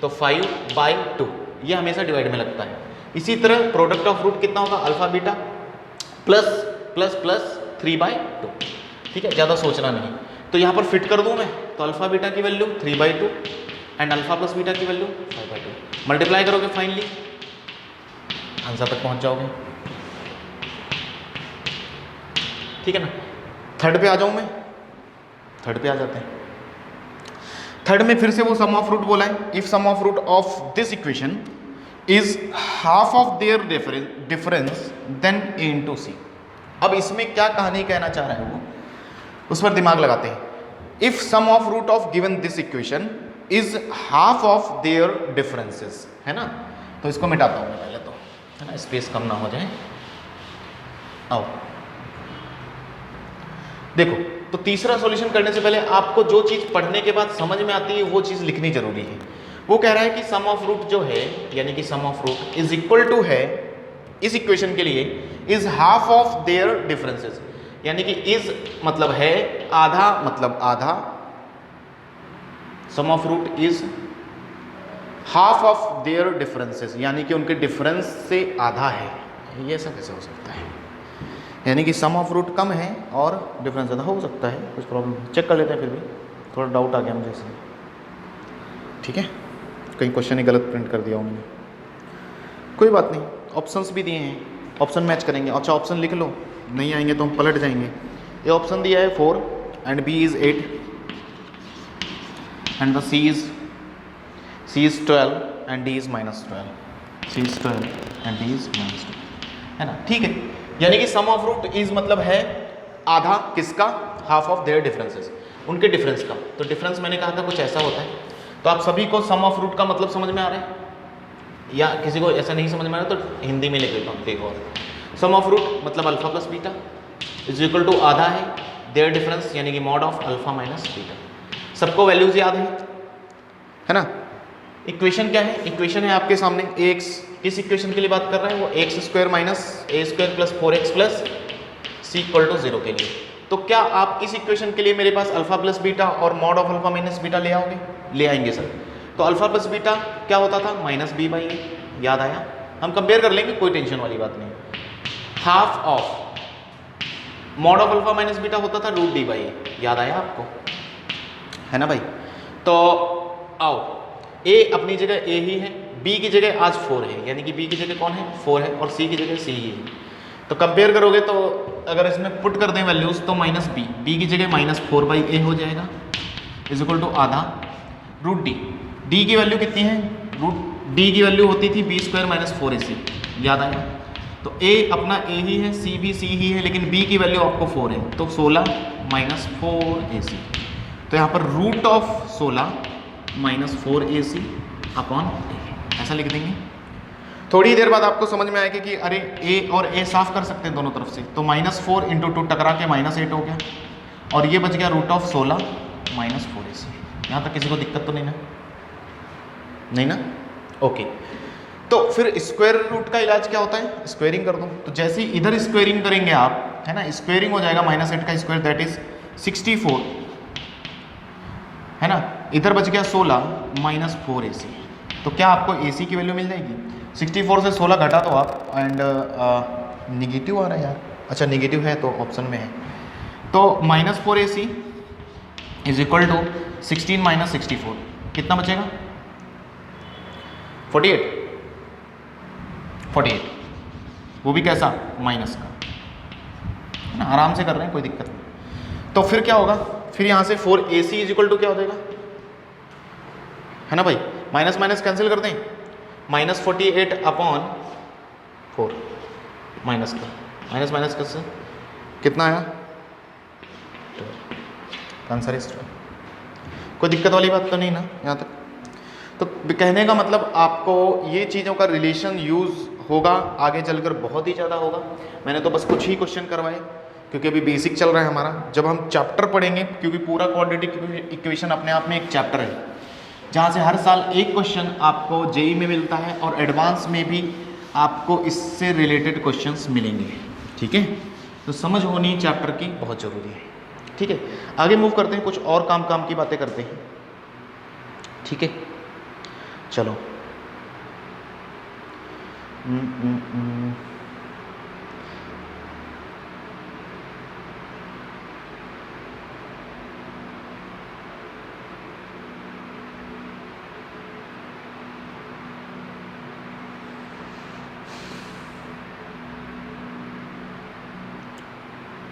तो 5/2, ये हमेशा डिवाइड में लगता है। इसी तरह प्रोडक्ट ऑफ रूट कितना होगा, alpha beta plus plus plus 3/2, ठीक है, ज़्यादा सोचना नहीं। तो यहाँ पर फिट कर दूँ मैं, तो अल्फा बीटा की value 3/2 and alpha plus beta की वैल्यू 5/2, मल्टीप्लाई करोगे फाइनली आंसर तक पहुँच जाओगे। ठीक है ना? थर्ड पे आ जाऊँ मैं, थर्ड पे आ जाते हैं। थर्ड में फिर से वो सम ऑफ रूट बोला है, if sum of root of this equation is half of their difference then a into C. अब इसमें क्या कहानी कहना चाह रहे हैं वो, उस पर दिमाग लगाते हैं। If sum of root of given this equation is half of their differences, है ना? तो इसको मिटाता हूँ मैं पहले तो, है ना, स्पेस कम ना हो जाए। आओ देखो, तो तीसरा सॉल्यूशन करने से पहले आपको जो चीज़ पढ़ने के बाद समझ में आती है वो चीज़ लिखनी जरूरी है। वो कह रहा है कि सम ऑफ रूट जो है, यानी कि sum of root is equal to है इस इक्वेशन के लिए is half of their differences, यानी कि इज मतलब है आधा, मतलब आधा, sum of root is half of their differences, यानी कि उनके डिफरेंस से आधा है। ये ऐसा कैसे हो सकता है? यानी कि सम ऑफ रूट कम है और डिफरेंस ज़्यादा हो सकता है, कुछ प्रॉब्लम चेक कर लेते हैं। फिर भी थोड़ा डाउट आ गया मुझे इसमें, ठीक है, कहीं क्वेश्चन ही गलत प्रिंट कर दिया मैंने, कोई बात नहीं, ऑप्शंस भी दिए हैं, ऑप्शन मैच करेंगे। अच्छा ऑप्शन लिख लो, नहीं आएंगे तो हम पलट जाएंगे। ये ऑप्शन दिया है 4 and b is 8 and the c is 12 and d is -12, c is 12 and d is -12, है ना? ठीक है, यानी कि सम ऑफ रूट इज मतलब है आधा किसका, हाफ ऑफ देयर डिफरेंसेस, उनके डिफरेंस का। तो डिफरेंस मैंने कहा था कुछ ऐसा होता है। तो आप सभी को सम ऑफ रूट का मतलब समझ में आ रहा है, या किसी को ऐसा नहीं समझ में आ रहा तो हिंदी में लिख लेता हूँ। देखो, सम ऑफ रूट मतलब alpha plus beta is equal to आधा है देयर डिफरेंस, यानी कि mod of alpha minus beta. सबको वैल्यूज याद है ना? इक्वेशन क्या है? इक्वेशन है आपके सामने एक्स, किस इक्वेशन के लिए बात कर रहे हैं वो, x square minus a square plus 4x plus c equal to 0 के लिए। तो क्या आप इस इक्वेशन के लिए मेरे पास अल्फा प्लस बीटा और mod of alpha minus beta ले आओगे? ले आएंगे सर। तो अल्फा प्लस बीटा क्या होता था, -b/a, याद आया? हम कंपेयर कर लेंगे, कोई टेंशन वाली बात नहीं। Half of mod of alpha minus beta होता था √d/a, याद आया आपको, है ना भाई? तो आओ, a अपनी जगह a ही है, b की जगह आज 4 है, यानी कि b की जगह कौन है, 4 है, और c की जगह c ही है। तो कंपेयर करोगे तो अगर इसमें पुट कर दें वैल्यूज तो -b की जगह -4/a हो जाएगा इज इक्वल टू आधा √d। d की वैल्यू कितनी है, d की वैल्यू होती थी b² - 4ac, याद आया? तो a अपना a ही है, c भी c ही है, लेकिन b की वैल्यू आपको 4 है, तो 16 - 4ac। तो यहाँ पर root of 16 - 4ac upon a, ऐसा लिख देंगे। थोड़ी देर बाद आपको समझ में आएगा कि अरे a और a साफ कर सकते हैं दोनों तरफ से, तो -4 × 2 टकरा के -8 हो गया, और ये बच गया रूट ऑफ 16 - 4ac। यहाँ तक किसी को दिक्कत तो नहीं ना? नहीं ना, ओके। तो फिर स्क्वायर रूट का इलाज क्या होता है, स्क्वायरिंग कर दो। तो जैसे ही इधर स्क्वायरिंग करेंगे आप, है ना, स्क्वायरिंग हो जाएगा -8 का स्क्वायर दैट इज 64, है ना, इधर बच गया 16 -4AC। तो क्या आपको AC की वैल्यू मिल जाएगी? 64 से 16 घटा दो आप, एंड निगेटिव आ रहा है यार, अच्छा निगेटिव है तो ऑप्शन में है, तो -4AC इज इक्वल टू 16 - 64, कितना बचेगा? 48, वो भी कैसा, माइनस का, है ना, आराम से कर रहे हैं, कोई दिक्कत नहीं। तो फिर क्या होगा, फिर यहाँ से 4AC इज इक्वल टू क्या हो जाएगा, है ना भाई, माइनस माइनस कैंसिल कर दें, -48 अपॉन 4, माइनस का माइनस माइनस कैसे कितना आया, आंसर इज 12। कोई दिक्कत वाली बात तो नहीं ना यहाँ तक? तो कहने का मतलब आपको ये चीज़ों का रिलेशन यूज़ होगा, आगे चलकर बहुत ही ज़्यादा होगा। मैंने तो बस कुछ ही क्वेश्चन करवाए क्योंकि अभी बेसिक चल रहा है हमारा। जब हम चैप्टर पढ़ेंगे, क्योंकि पूरा क्वाड्रेटिक इक्वेशन अपने आप में एक चैप्टर है, जहाँ से हर साल एक क्वेश्चन आपको जेई में मिलता है और एडवांस में भी आपको इससे रिलेटेड क्वेश्चंस मिलेंगे, ठीक है। तो समझ होनी चैप्टर की बहुत ज़रूरी है, ठीक है। आगे मूव करते हैं, कुछ और काम की बातें करते हैं, ठीक है। चलो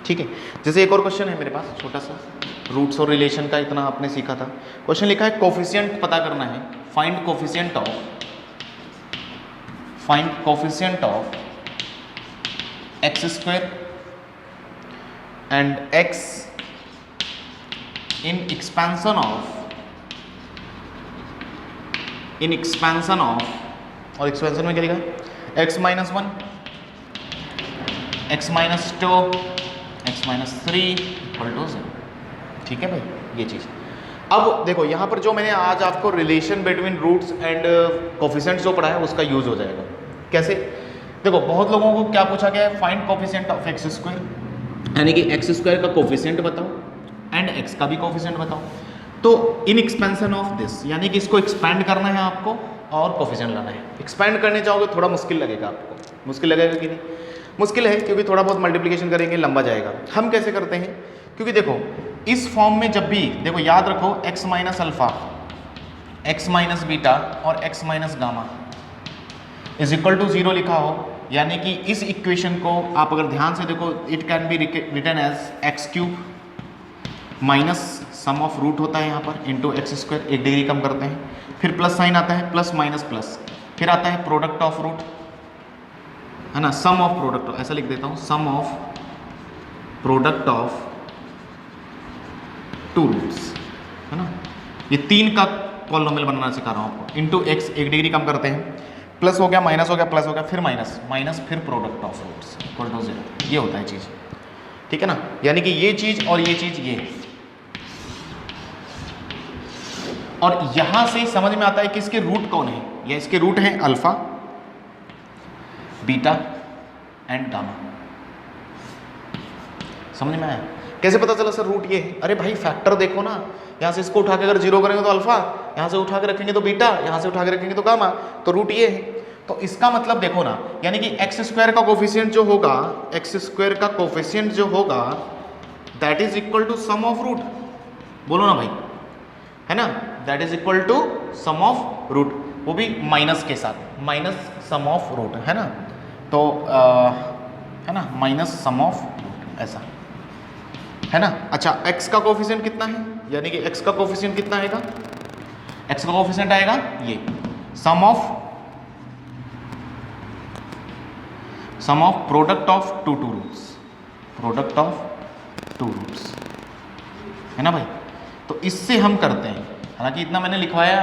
ठीक है। जैसे एक और क्वेश्चन है मेरे पास छोटा सा, रूट्स और रिलेशन का इतना आपने सीखा था। क्वेश्चन लिखा है कोफिशिएंट पता करना है, find coefficient of x² and x in expansion of और एक्सपेंशन में क्या लिखा है, x - 1 x - 2 x - 3 = 0, ठीक है भाई, ये चीज़। अब देखो यहाँ पर जो मैंने आज आपको relation between roots and coefficients जो पढ़ा है उसका यूज हो जाएगा। कैसे? देखो बहुत लोगों को क्या पूछा गया है, फाइंड कोफिशिएंट ऑफ x², यानी कि x² का कोफिशिएंट बताओ एंड x का भी कोफिशिएंट बताओ। तो इन एक्सपेंशन ऑफ दिस, यानी कि इसको एक्सपैंड करना है आपको और कोफिशिएंट लाना है। एक्सपैंड करने चाहोगे थोड़ा मुश्किल लगेगा आपको, मुश्किल लगेगा कि नहीं? मुश्किल है, क्योंकि थोड़ा बहुत मल्टीप्लिकेशन करेंगे लंबा जाएगा। हम कैसे करते हैं, क्योंकि देखो इस फॉर्म में जब भी, देखो याद रखो x - अल्फा, x - बीटा और x - gamma is equal to 0 लिखा हो, यानी कि इस इक्वेशन को आप अगर ध्यान से देखो, it can be written as x³ minus sum of root होता है यहाँ पर इंटू x², 1 डिग्री कम करते हैं, फिर प्लस साइन आता है, प्लस माइनस प्लस, फिर आता है प्रोडक्ट ऑफ रूट, है ना, सम ऑफ प्रोडक्ट, ऐसा लिख देता हूँ, सम ऑफ प्रोडक्ट ऑफ 2 रूट्स, है ना। ये 3 का पॉलिनोमियल बनाना सिखा रहा हूँ आपको, इंटू x, 1 डिग्री कम करते हैं, प्लस हो गया, माइनस हो गया, प्लस हो गया, फिर माइनस माइनस, फिर product of roots equal to 0, ये होता है चीज़, ठीक है ना। यानी कि ये चीज़ और ये चीज़ ये है, और यहां से समझ में आता है कि इसके रूट कौन है, या इसके रूट हैं अल्फा, बीटा एंड गामा। समझ में आया? कैसे पता चला सर रूट ये है? अरे भाई फैक्टर देखो ना, यहाँ से इसको उठा के अगर 0 करेंगे तो अल्फा, यहाँ से उठा के रखेंगे तो बीटा, यहाँ से उठा के रखेंगे तो गामा, तो रूट ये है। तो इसका मतलब देखो ना, यानी कि x² का कोफिशिएंट जो होगा, x² का कोफिशिएंट जो होगा that is equal to sum of root, बोलो ना भाई, है ना, that is equal to sum of root, वो भी माइनस के साथ, माइनस सम ऑफ रूट, है ना। तो है ना, माइनस सम ऑफ रूट, ऐसा है ना। अच्छा, x का कोफिशिएंट कितना है, यानी कि x का कोफिशिएंट कितना आएगा, x का कोफिशिएंट आएगा ये sum of product of two roots, product of 2 roots, है ना भाई। तो इससे हम करते हैं, हालांकि इतना मैंने लिखवाया है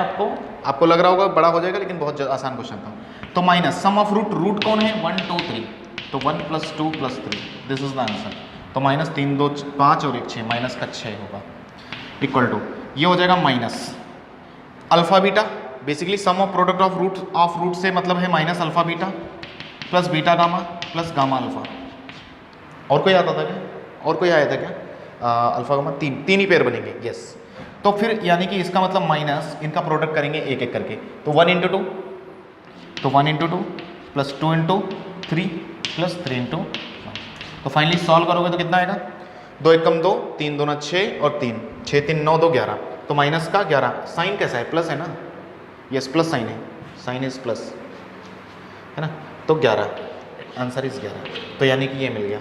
आपको लग रहा होगा बड़ा हो जाएगा, लेकिन बहुत आसान क्वेश्चन था। तो माइनस सम ऑफ रूट कौन है, 1 2 3, तो 1 + 2 + 3, दिस इज द आंसर। तो माइनस 3 2 5 और 1 6, माइनस का 6 होगा, इक्वल टू ये हो जाएगा minus alpha beta, basically sum of product of root से मतलब है minus alpha beta plus beta gamma plus gamma alpha. और कोई आता था क्या? और कोई आया था क्या? अल्फा गामा तीन ही पेयर बनेंगे, यस। तो फिर यानी कि इसका मतलब माइनस इनका प्रोडक्ट करेंगे एक एक करके, तो 1 × 2, तो 1 × 2 प्लस 2 × 3 प्लस 3 × 1। तो फाइनली सॉल्व करोगे तो कितना आएगा? 2 × 2 3 2 6 और 3 6 3 9 2 11। तो माइनस का 11, साइन कैसा है? प्लस है ना, यस प्लस साइन है, साइन इज प्लस है ना, तो 11, आंसर इज 11। तो यानी कि ये मिल गया,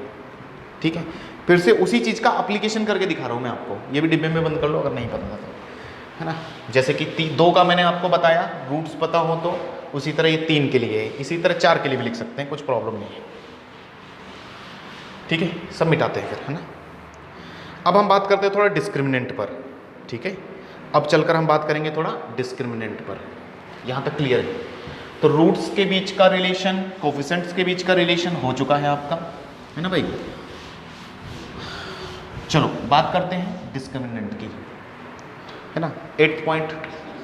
ठीक है। फिर से उसी चीज़ का एप्लीकेशन करके दिखा रहा हूँ मैं आपको, ये भी डिब्बे में बंद कर लो अगर नहीं पता था तो, है ना। जैसे कि 2 का मैंने आपको बताया, रूट्स पता हो तो उसी तरह ये 3 के लिए है, इसी तरह 4 के लिए भी लिख सकते हैं, कुछ प्रॉब्लम नहीं है, ठीक है। सब मिटाते हैं फिर, है ना। अब हम बात करते हैं थोड़ा डिस्क्रिमिनेंट पर, ठीक है। अब चलकर हम बात करेंगे थोड़ा डिस्क्रिमिनेंट पर, यहाँ तक क्लियर है। तो रूट्स के बीच का रिलेशन, कोफिशिएंट्स के बीच का रिलेशन हो चुका है आपका, है ना भाई। चलो बात करते हैं डिस्क्रिमिनेंट की, है ना। 8 पॉइंट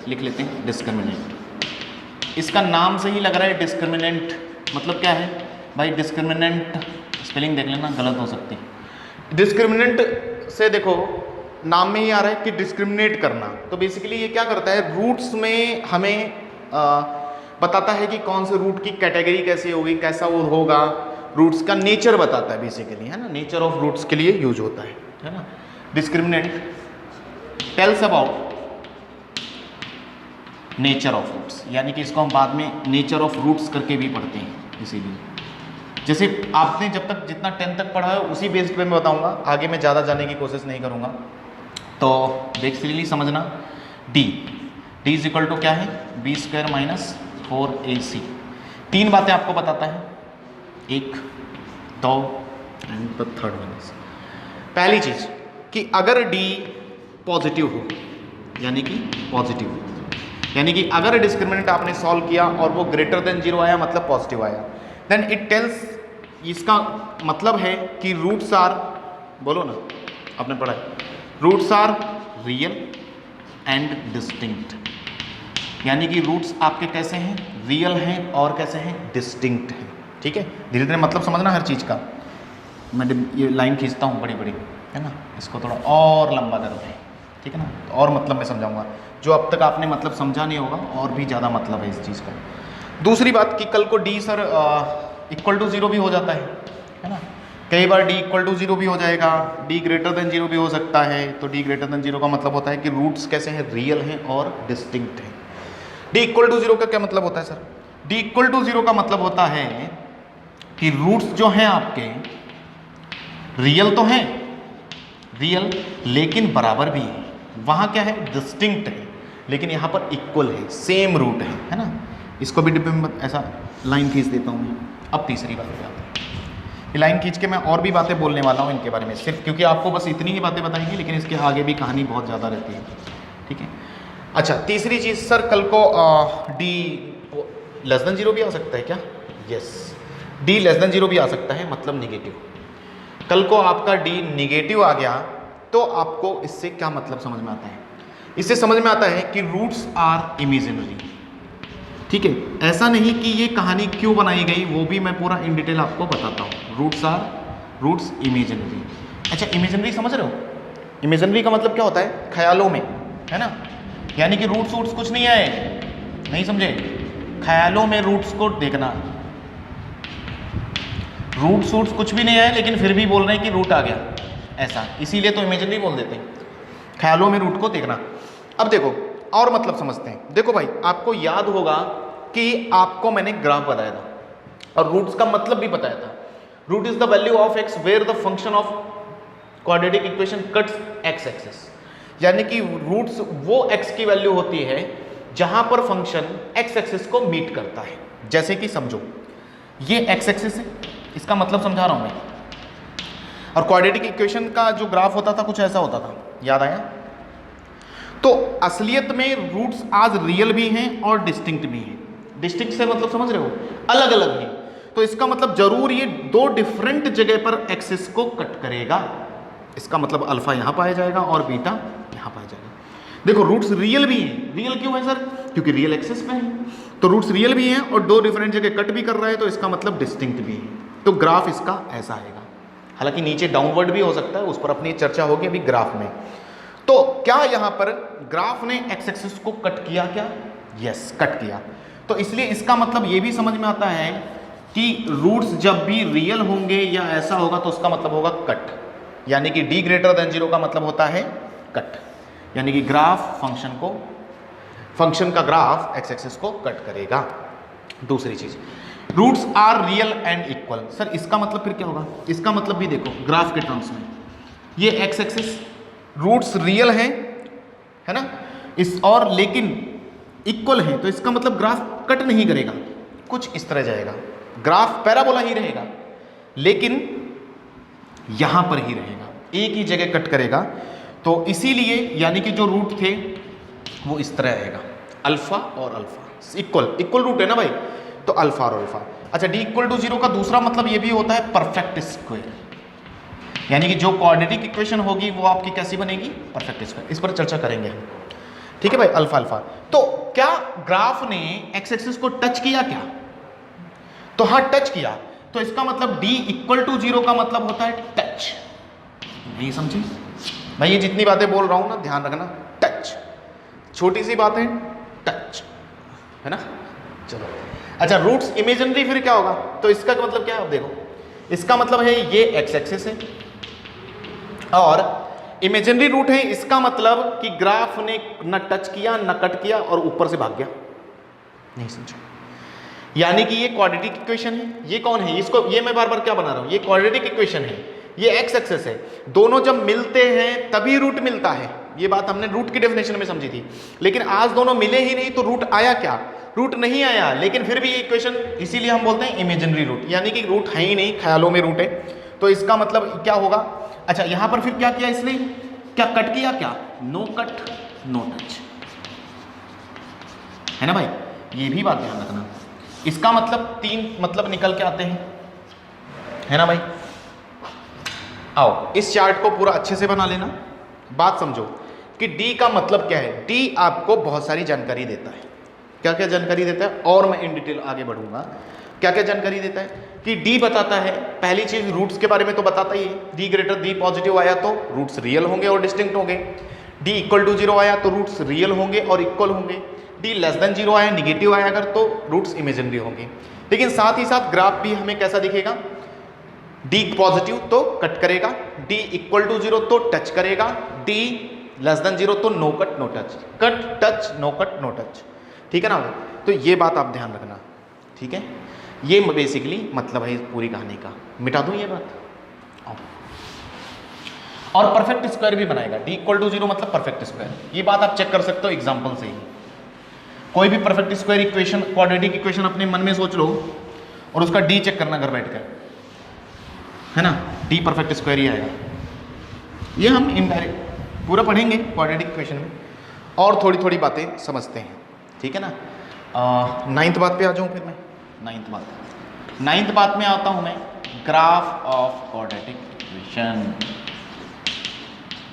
लिख लेते हैं डिस्क्रिमिनेंट। इसका नाम से ही लग रहा है डिस्क्रिमिनेंट मतलब क्या है भाई? डिस्क्रिमिनेंट स्पेलिंग देख लेना, गलत हो सकती है। डिस्क्रिमिनेंट से देखो नाम में ही आ रहा है कि डिस्क्रिमिनेट करना। तो बेसिकली ये क्या करता है, रूट्स में हमें बताता है कि कौन से रूट की कैटेगरी कैसी होगी, कैसा वो होगा, रूट्स का नेचर बताता है बेसिकली, है ना। नेचर ऑफ रूट्स के लिए यूज होता है ना। Discriminant tells about nature of roots, यानी कि इसको हम बाद में नेचर ऑफ रूट्स करके भी पढ़ते हैं। इसीलिए जैसे आपने जब तक जितना 10 तक पढ़ा है उसी बेस्ड पे मैं बताऊंगा, आगे मैं ज़्यादा जाने की कोशिश नहीं करूंगा। तो बेसिकली समझना, डी इज इक्वल टू क्या है? b² - 4ac। 3 बातें आपको बताता है, 1 2 and the third one is, पहली चीज कि अगर d पॉजिटिव हो, यानी कि पॉजिटिव हो, यानी कि अगर डिस्क्रिमिनेंट आपने सॉल्व किया और वो ग्रेटर देन 0 आया मतलब पॉजिटिव आया, देन इट टेल्स, इसका मतलब है कि रूट्स आर, बोलो ना आपने पढ़ा है, roots are real and distinct. यानी कि रूट्स आपके कैसे हैं? रियल हैं और कैसे हैं? डिस्टिंक्ट हैं, ठीक है। धीरे धीरे मतलब समझना हर चीज़ का। मैं ये लाइन खींचता हूँ बड़ी बड़ी, है ना, इसको थोड़ा और लंबा करते हैं, ठीक है ना, और मतलब मैं समझाऊंगा जो अब तक आपने मतलब समझा नहीं होगा, और भी ज़्यादा मतलब है इस चीज़ का। दूसरी बात कि कल को डी सर इक्वल टू 0 भी हो जाता है ना। कई बार d इक्वल टू 0 भी हो जाएगा, d ग्रेटर देन 0 भी हो सकता है। तो d ग्रेटर देन 0 का मतलब होता है कि रूट्स कैसे हैं? रियल हैं और डिस्टिंक्ट हैं। d इक्वल टू 0 का क्या मतलब होता है सर? d इक्वल टू 0 का मतलब होता है कि रूट्स जो हैं आपके रियल तो हैं, रियल लेकिन बराबर भी है। वहाँ क्या है? डिस्टिंक्ट है, लेकिन यहाँ पर इक्वल है, सेम रूट है ना। इसको भी डिब्बे में ऐसा लाइन खींच देता हूँ मैं। अब तीसरी बात क्या है, ये लाइन खींच के मैं और भी बातें बोलने वाला हूँ इनके बारे में, सिर्फ क्योंकि आपको बस इतनी ही बातें बताएंगे, लेकिन इसके आगे भी कहानी बहुत ज़्यादा रहती है, ठीक है। अच्छा, तीसरी चीज़ सर, कल को d लेस देन 0 भी आ सकता है क्या? यस, d लेस देन 0 भी आ सकता है, मतलब निगेटिव। कल को आपका d निगेटिव आ गया तो आपको इससे क्या मतलब समझ में आता है? इससे समझ में आता है कि रूट्स आर इमेजिनरी, ठीक है। ऐसा नहीं कि ये कहानी क्यों बनाई गई, वो भी मैं पूरा इन डिटेल आपको बताता हूँ। Roots imaginary. अच्छा, इमेजिनरी समझ रहे हो? इमेजिनरी का मतलब क्या होता है? ख्यालों में, है ना। यानी कि रूट्स कुछ नहीं आए, नहीं समझे? ख्यालों में रूट्स को देखना। रूट्स कुछ भी नहीं आए, लेकिन फिर भी बोल रहे हैं कि रूट आ गया, ऐसा, इसीलिए तो इमेजिनरी बोल देते हैं। ख्यालों में रूट को देखना। अब देखो और मतलब समझते हैं। देखो भाई, आपको याद होगा कि आपको मैंने ग्राफ बताया था और रूट्स का मतलब भी बताया था। Root is the value of x where the function of quadratic equation cuts x axis. यानी कि रूट्स वो एक्स की वैल्यू होती है जहां पर फंक्शन एक्स एक्सिस को मीट करता है। जैसे कि समझो ये एक्स एक्सिस है, इसका मतलब समझा रहा हूं मैं, और क्वाड्रेटिक इक्वेशन का जो ग्राफ होता था कुछ ऐसा होता था, याद आया? तो असलियत में रूट्स आज रियल भी हैं और डिस्टिंक्ट भी हैं। डिस्टिंक्ट से मतलब समझ रहे हो? अलग अलग हैं। तो इसका मतलब जरूर ये 2 डिफरेंट जगह पर एक्सिस को कट करेगा। इसका मतलब अल्फा यहाँ पाया जाएगा और बीटा यहाँ पाया जाएगा। देखो रूट्स रियल भी हैं। रियल क्यों है सर? क्योंकि रियल एक्सिस पे है, तो रूट्स रियल भी हैं और दो डिफरेंट जगह कट भी कर रहा है, तो इसका मतलब डिस्टिंक्ट भी है। तो ग्राफ इसका ऐसा आएगा, हालांकि नीचे डाउनवर्ड भी हो सकता है, उस पर अपनी चर्चा होगी अभी ग्राफ में। तो क्या यहां पर ग्राफ ने एक्स एक्सिस को कट किया क्या? यस, कट किया। तो इसलिए इसका मतलब ये भी समझ में आता है कि रूट्स जब भी रियल होंगे या ऐसा होगा तो उसका मतलब होगा कट, यानी कि d ग्रेटर देन 0 का मतलब होता है कट, यानी कि ग्राफ फंक्शन का ग्राफ एक्स एक्सिस को कट करेगा। दूसरी चीज, roots are real and equal. Sir इसका मतलब फिर क्या होगा? इसका मतलब भी देखो ग्राफ के टर्म्स में, ये एक्स एक्सिस रूट्स रियल हैं, है ना, इस और लेकिन इक्वल है, तो इसका मतलब ग्राफ कट नहीं करेगा, कुछ इस तरह जाएगा, ग्राफ पैराबोला ही रहेगा लेकिन यहां पर ही रहेगा, एक ही जगह कट करेगा। तो इसीलिए यानी कि जो रूट थे वो इस तरह रहेगा, अल्फा और अल्फा इक्वल रूट है ना भाई, तो अल्फा और अल्फा। अच्छा, d इक्वल टू 0 का दूसरा मतलब ये भी होता है परफेक्ट स्क्वायर, यानी कि जो क्वाड्रेटिक इक्वेशन होगी वो आपकी कैसी बनेगी? Perfect square. इस पर चर्चा करेंगे हम, ठीक है भाई, अल्फा अल्फा। तो क्या ग्राफ ने एक्स एक्सिस को टच किया क्या? तो हाँ, टच किया। तो इसका मतलब d इक्वल टू 0 का मतलब होता है टच। नहीं समझे भाई? ये जितनी बातें बोल रहा हूं ना, ध्यान रखना, टच, छोटी सी बात है, टच, है ना। चलो, अच्छा, रूट्स इमेजिनरी फिर क्या होगा? तो इसका मतलब क्या है? अब देखो, इसका मतलब है ये एक्स एक्सिस है और इमेजिनरी रूट है, इसका मतलब कि ग्राफ ने न टच किया न कट किया और ऊपर से भाग गया। नहीं समझो? यानी कि ये क्वाड्रेटिक इक्वेशन है, ये कौन है? इसको ये मैं बार बार क्या बना रहा हूं, ये क्वाड्रेटिक इक्वेशन है, ये एक्स एक्सिस है, दोनों जब मिलते हैं तभी रूट मिलता है। ये बात हमने रूट की डेफिनेशन में समझी थी, लेकिन आज दोनों मिले ही नहीं तो रूट आया क्या? रूट नहीं आया, लेकिन फिर भी ये इक्वेशन, इसीलिए हम बोलते हैं इमेजिनरी रूट, यानी कि रूट है ही नहीं, ख्यालों में रूट है। तो इसका मतलब क्या होगा? अच्छा, यहां पर फिर क्या किया इसने? क्या कट किया? क्या नो कट नो टच, है ना भाई? ये भी बात ध्यान रखना। इसका मतलब तीन मतलब निकल के आते हैं, है ना भाई? आओ इस चार्ट को पूरा अच्छे से बना लेना, बात समझो कि D का मतलब क्या है। D आपको बहुत सारी जानकारी देता है। क्या क्या जानकारी देता है? और मैं इन डिटेल आगे बढ़ूंगा। क्या क्या जानकारी देता है कि D बताता है, पहली चीज रूट्स के बारे में तो बताता ही है, D ग्रेटर D पॉजिटिव आया तो रूट्स रियल होंगे और डिस्टिंक्ट होंगे, D इक्वल टू 0 आया तो रूट्स रियल होंगे और इक्वल होंगे, D लेस देन 0 आया, निगेटिव आया अगर, तो रूट्स इमेजिनरी होंगे। लेकिन साथ ही साथ ग्राफ भी हमें कैसा दिखेगा? D पॉजिटिव तो कट करेगा, D इक्वल टू 0 तो टच करेगा, D लेस देन 0 तो no cut no touch, cut touch no cut no touch, ठीक है ना। तो ये बात आप ध्यान रखना, ठीक है। ये बेसिकली मतलब है पूरी कहानी का। मिटा दूं ये बात? और परफेक्ट स्क्वायर भी बनाएगा, D इक्वल टू 0 मतलब परफेक्ट स्क्वायर। ये बात आप चेक कर सकते हो एग्जांपल से ही। कोई भी perfect square equation, quadratic equation अपने मन में सोच लो और उसका D चेक करना घर बैठकर, है ना। D परफेक्ट स्क्वायर ही आएगा। ये हम इनडायरेक्ट पूरा पढ़ेंगे क्वाड्रेटिक इक्वेशन में और थोड़ी थोड़ी बातें समझते हैं, ठीक है ना। 9th बात पे आ जाऊँ फिर मैं। 9th बात में आता हूं मैं, ग्राफ ऑफ क्वाड्रेटिक इक्वेशन।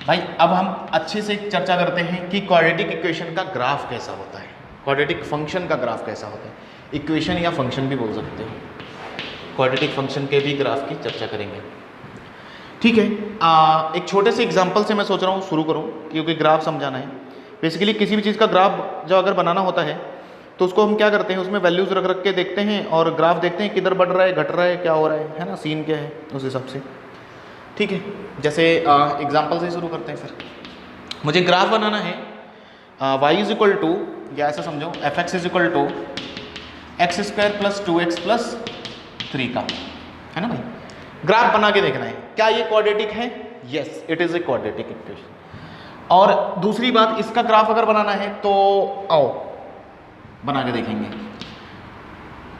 भाई अब हम अच्छे से चर्चा करते हैं कि क्वाड्रेटिक इक्वेशन का ग्राफ कैसा होता है, क्वाड्रेटिक फंक्शन का ग्राफ कैसा होता है। इक्वेशन या फंक्शन भी बोल सकते हो, क्वाड्रेटिक फंक्शन के भी ग्राफ की चर्चा करेंगे, ठीक है। एक छोटे से एग्जांपल से मैं सोच रहा हूँ शुरू करूँ, क्योंकि ग्राफ समझाना है। बेसिकली किसी भी चीज़ का ग्राफ जब अगर बनाना होता है तो उसको हम क्या करते हैं, उसमें वैल्यूज़ रख रख के देखते हैं और ग्राफ देखते हैं किधर बढ़ रहा है, घट रहा है, क्या हो रहा है ना, सीन क्या है, उस हिसाब से, ठीक है। जैसे एग्जांपल से शुरू करते हैं फिर। मुझे ग्राफ बनाना है y इज इक्वल टू, या ऐसा समझो f x is equal to x square plus 2x plus 3 का, है ना भाई। ग्राफ बना के देखना है, क्या ये क्वाड्रेटिक है? Yes, it is a quadratic equation. और दूसरी बात, इसका ग्राफ अगर बनाना है तो आओ बना के देखेंगे।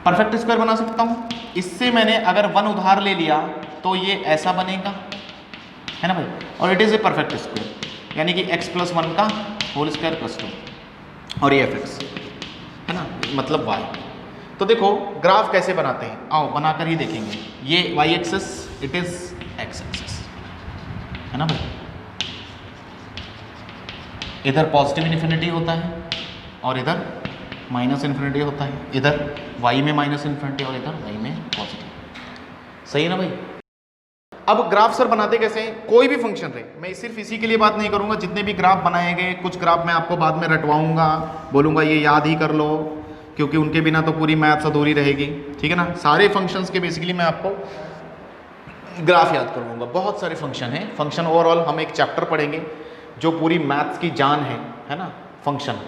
परफेक्ट स्क्वायर बना सकता हूँ, इससे मैंने अगर 1 उधार ले लिया तो ये ऐसा बनेगा, है ना भाई। और it is a perfect square, यानी कि x प्लस 1 का होल स्क्वायर प्लस 2 और ये fx, है ना, मतलब y। तो देखो ग्राफ कैसे बनाते हैं, आओ बनाकर ही देखेंगे। ये y axis, it is x axis, है ना भाई। इधर पॉजिटिव इन्फिनिटी होता है और इधर माइनस इन्फिनिटी होता है, इधर y में माइनस इन्फिनिटी और इधर y में पॉजिटिव। सही है ना भाई। अब ग्राफ सर बनाते कैसे हैं, कोई भी फंक्शन रहे, मैं सिर्फ इसी के लिए बात नहीं करूंगा, जितने भी ग्राफ बनाए गए, कुछ ग्राफ मैं आपको बाद में रटवाऊंगा, बोलूंगा ये याद ही कर लो, क्योंकि उनके बिना तो पूरी मैथ्स अधूरी रहेगी, ठीक है ना। सारे फंक्शंस के बेसिकली मैं आपको ग्राफ याद करवाऊंगा, बहुत सारे फंक्शन हैं। फंक्शन ओवरऑल हम एक चैप्टर पढ़ेंगे जो पूरी मैथ्स की जान है ना, फंक्शन,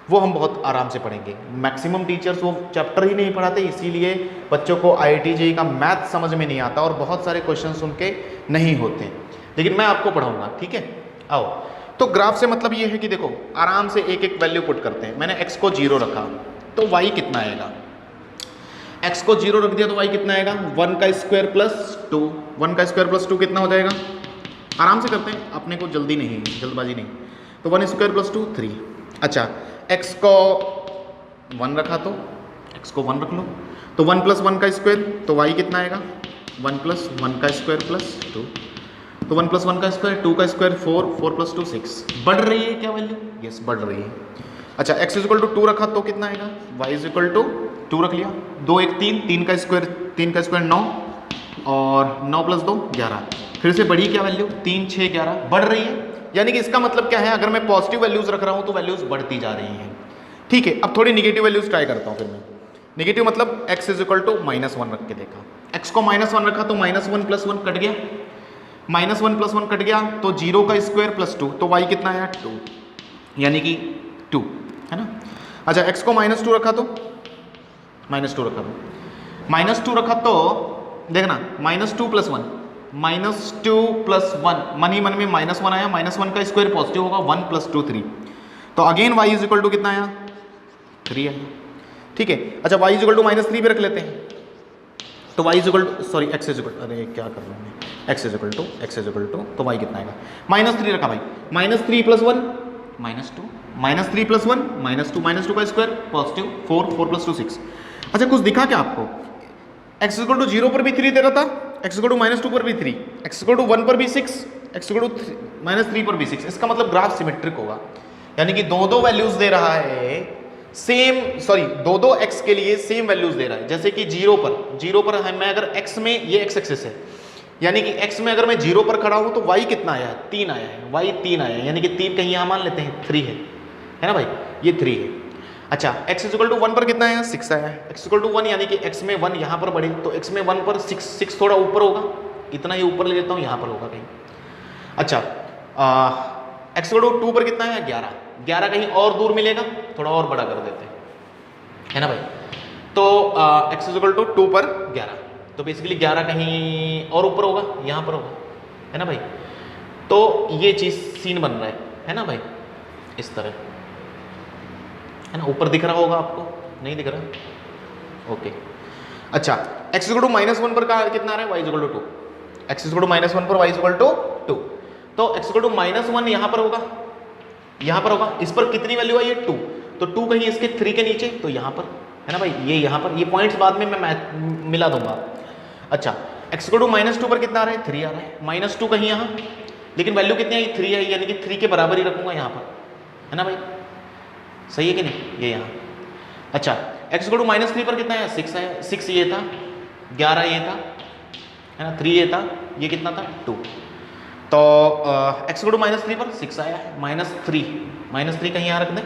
वो हम बहुत आराम से पढ़ेंगे। मैक्सिमम टीचर्स वो चैप्टर ही नहीं पढ़ाते, इसीलिए बच्चों को IIT JEE का मैथ समझ में नहीं आता और बहुत सारे क्वेश्चंस उनके नहीं होते, लेकिन मैं आपको पढ़ाऊंगा, ठीक है। आओ, तो ग्राफ से मतलब ये है कि देखो आराम से एक एक वैल्यू पुट करते हैं। मैंने x को 0 रखा तो y कितना आएगा, x को 0 रख दिया तो y कितना आएगा, 1 का स्क्वायर प्लस 2, 1 का स्क्वायर प्लस 2 कितना हो जाएगा, आराम से करते हैं, अपने को जल्दी नहीं, जल्दबाजी नहीं। तो 1 स्क्वायर प्लस 2 3। अच्छा, x को 1 रखा तो x को 1 रख लो, तो 1 प्लस 1 का स्क्वायर, तो y कितना आएगा, 1 प्लस 1 का स्क्वायर प्लस 2, तो 1 प्लस 1 का स्क्वायर, 2 का स्क्वायर 4, 4 प्लस 2 6। बढ़ रही है क्या वैल्यू, यस बढ़ रही है। अच्छा, x इज इक्वल टू 2 रखा तो कितना आएगा, y इज इक्वल टू 2 रख लिया, 2 1 3, 3 का स्क्वायर 9 और 9 प्लस 2 11। फिर से बढ़ी क्या वैल्यू, 3 6 11, बढ़ रही है। यानी कि इसका मतलब क्या है, अगर मैं पॉजिटिव वैल्यूज रख रहा हूं तो वैल्यूज बढ़ती जा रही हैं, ठीक है। अब थोड़ी निगेटिव वैल्यूज ट्राई करता हूं फिर मैं। निगेटिव मतलब x इज इक्वल टू -1 रख के देखा, x को -1 रखा तो -1 प्लस 1 कट गया, -1 प्लस 1 कट गया तो 0 का स्क्वायर प्लस 2, तो y कितना आया 2, यानी कि 2 है ना। अच्छा, x को -2 रखा तो -2 रखा तो -2 रखा तो देखना, -2 प्लस 1, -2 प्लस 1, मन ही मन में -1 आया, -1 का स्क्वायर पॉजिटिव होगा, 1 प्लस 2 3, तो again y is equal to कितना आया 3 आया, ठीक है। अच्छा, y इज इक्वल टू -3 पे रख लेते हैं, तो y is equal to sorry x is equal, अरे क्या कर रहा हूँ मैं, x इज इक्वल टू तो y कितना आएगा, -3 रखा भाई, -3 प्लस 1 -2, -3 प्लस 1 -2 का स्क्वायर पॉजिटिव 4, 4 प्लस 2 6। अच्छा, कुछ दिखा क्या आपको, x इक्वल टू 0 पर भी 3 दे रहा था, x इक्वल टू -2 पर भी 3, x इक्वल टू 1 पर भी 6, x इक्वल टू -3 पर भी 6। इसका मतलब ग्राफ सिमेट्रिक होगा, यानी कि दो वैल्यूज दे रहा है सेम, सॉरी दो x के लिए सेम वैल्यूज दे रहा है। जैसे कि 0 पर है, मैं अगर x में, ये x एक्सिस है, यानी कि x में अगर मैं 0 पर खड़ा हूं तो y कितना आया है, 3 आया है, y 3 आया है, यानी कि 3 कहीं यहां मान लेते हैं 3 है ना भाई, ये 3 है। अच्छा, x इक्वल टू 1 पर कितना आया, 6 आया है, x इक्वल टू 1 यानी कि x में 1 यहाँ पर बढ़े, तो x में 1 पर 6 थोड़ा ऊपर होगा, इतना ही ऊपर ले लेता हूँ, यहाँ पर होगा कहीं। अच्छा, x इक्वल टू 2 पर कितना है 11, 11 कहीं और दूर मिलेगा, थोड़ा और बड़ा कर देते हैं, है ना भाई। तो x इक्वल टू 2 पर 11, तो बेसिकली 11 कहीं और ऊपर होगा, यहाँ पर होगा, है ना भाई। तो ये चीज़ सीन बन रहा है ना भाई, इस तरह, है ना। ऊपर दिख रहा होगा आपको, नहीं दिख रहा, ओके। अच्छा, x इक्वल टू -1 पर कितना आ रहा है, y equal to 2, x equal to -1 पर y इक्वल टू 2, तो x इक्वल टू -1 यहाँ पर होगा, यहाँ पर होगा, इस पर कितनी वैल्यू आई है 2, तो 2 कहीं इसके 3 के नीचे, तो यहाँ पर, है ना भाई, ये यहाँ पर, ये पॉइंट्स बाद में मैं मिला दूंगा। अच्छा, x इक्वल टू -2 पर कितना आ रहा है 3 आ रहा है, -2 कहीं यहाँ, लेकिन वैल्यू कितनी आई 3 आई, यानी कि 3 के बराबर ही रखूंगा यहाँ पर, है ना भाई, सही है कि नहीं, ये यहाँ। अच्छा, x इक्वल टू -3 पर कितना आया 6 आया, 6 ये था, 11 ये था, है ना, 3 ये था, ये कितना था 2, तो x इक्वल टू -3 पर 6 आया है, -3 कहीं यहाँ रख दें,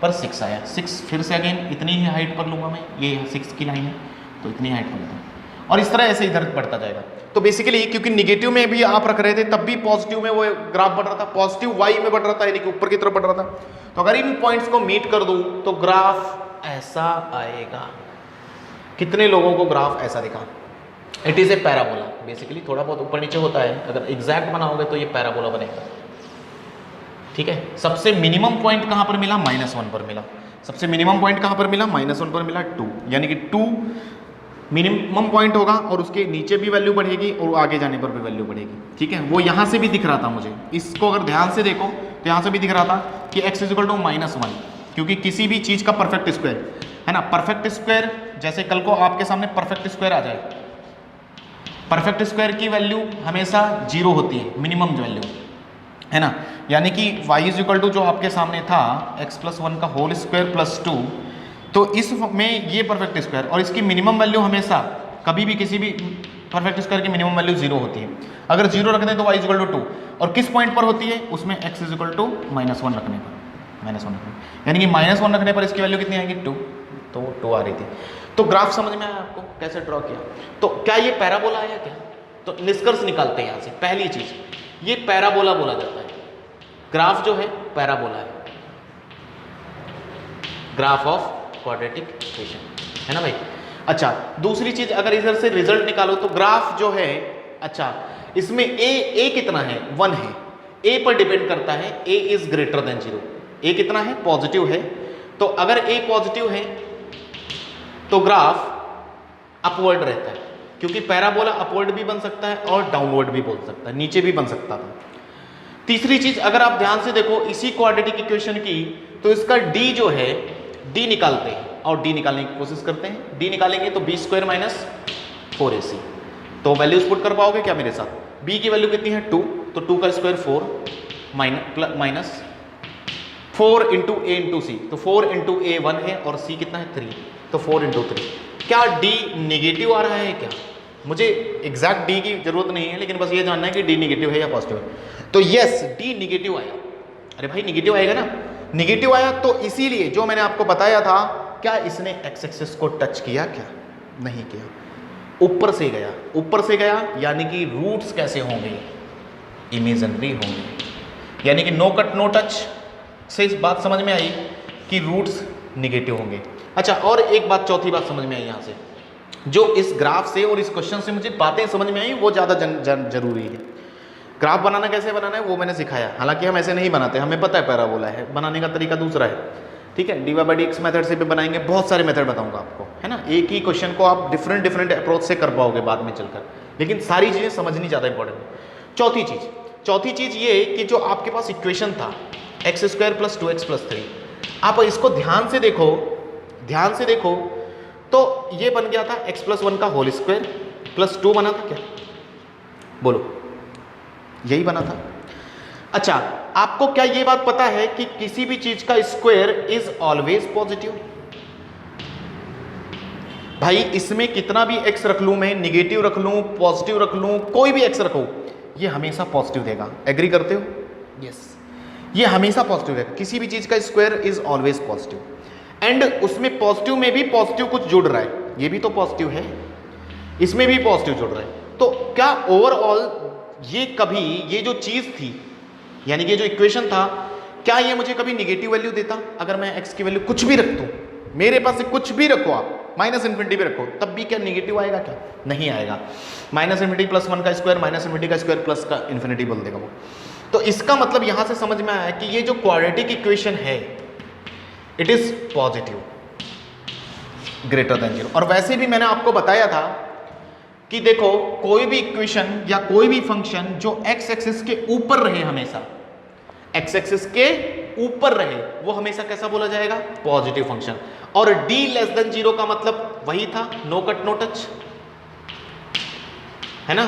पर 6 आया, 6 फिर से अगेन इतनी ही हाइट पर लूँगा मैं, ये 6 की लाइन है तो इतनी हाइट पर लूँगा, और इस तरह ऐसे इधर बढ़ता जाएगा। तो बेसिकली क्योंकि निगेटिव में भी आप रख रहे थे तब भी पॉजिटिव में वो ग्राफ बढ़ रहा था, पॉजिटिव y में बढ़ रहा था, यानी कि ऊपर की तरफ बढ़ रहा था। तो अगर इन पॉइंट्स को मीट कर दूं तो ग्राफ ऐसा आएगा। कितने लोगों को ग्राफ ऐसा दिखा, it is a parabola, basically थोड़ा बहुत ऊपर नीचे होता है, अगर एग्जैक्ट बनाओगे तो ये पैराबोला बनेगा, ठीक है। सबसे मिनिमम पॉइंट कहां पर मिला, -1 पर मिला, सबसे मिनिमम पॉइंट कहां पर मिला, -1 पर मिला 2, यानी कि 2 मिनिमम पॉइंट होगा और उसके नीचे भी वैल्यू बढ़ेगी और आगे जाने पर भी वैल्यू बढ़ेगी, ठीक है। वो यहाँ से भी दिख रहा था मुझे, इसको अगर ध्यान से देखो तो यहाँ से भी दिख रहा था कि x इक्वल टू -1, क्योंकि किसी भी चीज़ का परफेक्ट स्क्वायर, है ना, परफेक्ट स्क्वायर, जैसे कल को आपके सामने परफेक्ट स्क्वायर आ जाए, परफेक्ट स्क्वायर की वैल्यू हमेशा 0 होती है, मिनिमम वैल्यू, है ना, यानी कि y इज इक्वल टू जो आपके सामने था x+1 का होल स्क्वायर प्लस 2, तो इस में ये परफेक्ट स्क्वायर और इसकी मिनिमम वैल्यू हमेशा कभी भी किसी भी परफेक्ट स्क्वायर की मिनिमम वैल्यू 0 होती है। अगर 0 रख दें तो y इज इक्वल टू 2, और किस पॉइंट पर होती है, उसमें x इज इक्वल टू -1 रखने पर, यानी कि -1 रखने पर इसकी वैल्यू कितनी आएगी 2, तो 2 आ रही थी। तो ग्राफ समझ में आया आपको कैसे ड्रॉ किया? तो क्या ये पैराबोला आया क्या? तो निष्कर्ष निकालते हैं यहाँ से। पहली चीज, ये पैराबोला बोला जाता है, ग्राफ जो है पैराबोला है, ग्राफ ऑफ क्वाड्रेटिक इक्वेशन, है ना भाई। अच्छा, दूसरी चीज, अगर इधर से रिजल्ट निकालो तो ग्राफ जो है, अच्छा इसमें ए कितना है, 1 है, ए पर डिपेंड करता है, ए इज ग्रेटर देन 0, ए कितना है, पॉजिटिव है। तो अगर ए पॉजिटिव है तो ग्राफ अपवर्ड रहता है, क्योंकि पैराबोला अपवर्ड भी बन सकता है और डाउनवर्ड भी बोल सकता है, नीचे भी बन सकता था। तीसरी चीज, अगर आप ध्यान से देखो इसी क्वाड्रेटिक इक्वेशन की, तो इसका डी जो है, डी निकालते हैं और डी निकालने की कोशिश करते हैं। डी निकालेंगे तो b² - 4ac, तो वैल्यूज पुट कर पाओगे क्या मेरे साथ? b की वैल्यू कितनी है 2, तो 2 का स्क्वायर 4 माइनस 4 इंटू a इंटू सी, तो 4 इंटू a 1 है और c कितना है 3, तो 4 इंटू 3। क्या d निगेटिव आ रहा है क्या? मुझे एग्जैक्ट d की जरूरत नहीं है, लेकिन बस ये जानना है कि d निगेटिव है या पॉजिटिव है। तो यस, d निगेटिव आया। अरे भाई निगेटिव आएगा ना, निगेटिव आया तो इसीलिए जो मैंने आपको बताया था, क्या इसने एक्स एक्सिस को टच किया? क्या नहीं किया, ऊपर से गया, ऊपर से गया, यानी कि रूट्स कैसे होंगे, इमेजिनरी होंगे, यानी कि नो कट नो टच से इस बात समझ में आई कि रूट्स निगेटिव होंगे। अच्छा, और एक बात, चौथी बात समझ में आई यहाँ से, जो इस ग्राफ से और इस क्वेश्चन से मुझे बातें समझ में आई, वो ज़्यादा जरूरी है। ग्राफ बनाना कैसे बनाना है वो मैंने सिखाया, हालांकि हम ऐसे नहीं बनाते, हमें पता है पैराबोला है, बनाने का तरीका दूसरा है, ठीक है। dy/dx मेथड से भी बनाएंगे, बहुत सारे मेथड बताऊंगा आपको, है ना। एक ही क्वेश्चन को आप डिफरेंट अप्रोच से कर पाओगे बाद में चलकर, लेकिन सारी चीज़ें समझनी ज़्यादा इंपॉर्टेंट है। चौथी चीज़ ये कि जो आपके पास इक्वेशन था x² + 2x + 3, आप इसको ध्यान से देखो तो ये बन गया था x+1 का होल स्क्वायर प्लस 2 बना था क्या, बोलो, यही बना था। अच्छा, आपको क्या ये बात पता है कि किसी भी चीज का स्क्वायर इज ऑलवेज पॉजिटिव? भाई इसमें कितना भी x रख लूं मैं, निगेटिव रख लूं, पॉजिटिव रख लूं, कोई भी x रखो, ये हमेशा पॉजिटिव देगा। एग्री करते हो? यस, ये हमेशा पॉजिटिव देगा। किसी भी चीज का square is always positive, and उसमें पॉजिटिव में भी पॉजिटिव कुछ जुड़ रहा है, ये भी तो पॉजिटिव है, इसमें भी पॉजिटिव जुड़ रहा है। तो क्या ओवरऑल ये जो चीज थी, यानी कि जो इक्वेशन था, क्या ये मुझे कभी निगेटिव वैल्यू देता? अगर मैं x की वैल्यू कुछ भी रख दूं, मेरे पास से कुछ भी रखो आप, -∞ भी रखो, तब भी क्या निगेटिव आएगा? क्या नहीं आएगा। -∞ + 1 का स्क्वायर -∞ का स्क्वायर प्लस का इन्फिनिटी बोल देगा वो। तो इसका मतलब यहां से समझ में आया कि ये जो क्वाड्रेटिक इक्वेशन है, it is positive greater than 0। और वैसे भी मैंने आपको बताया था कि देखो, कोई भी इक्वेशन या कोई भी फंक्शन जो x एक्सिस के ऊपर रहे, हमेशा x एक्सिस के ऊपर रहे, वो हमेशा कैसा बोला जाएगा? Positive function. और d < 0 का मतलब वही था, नो कट नो टच, है ना।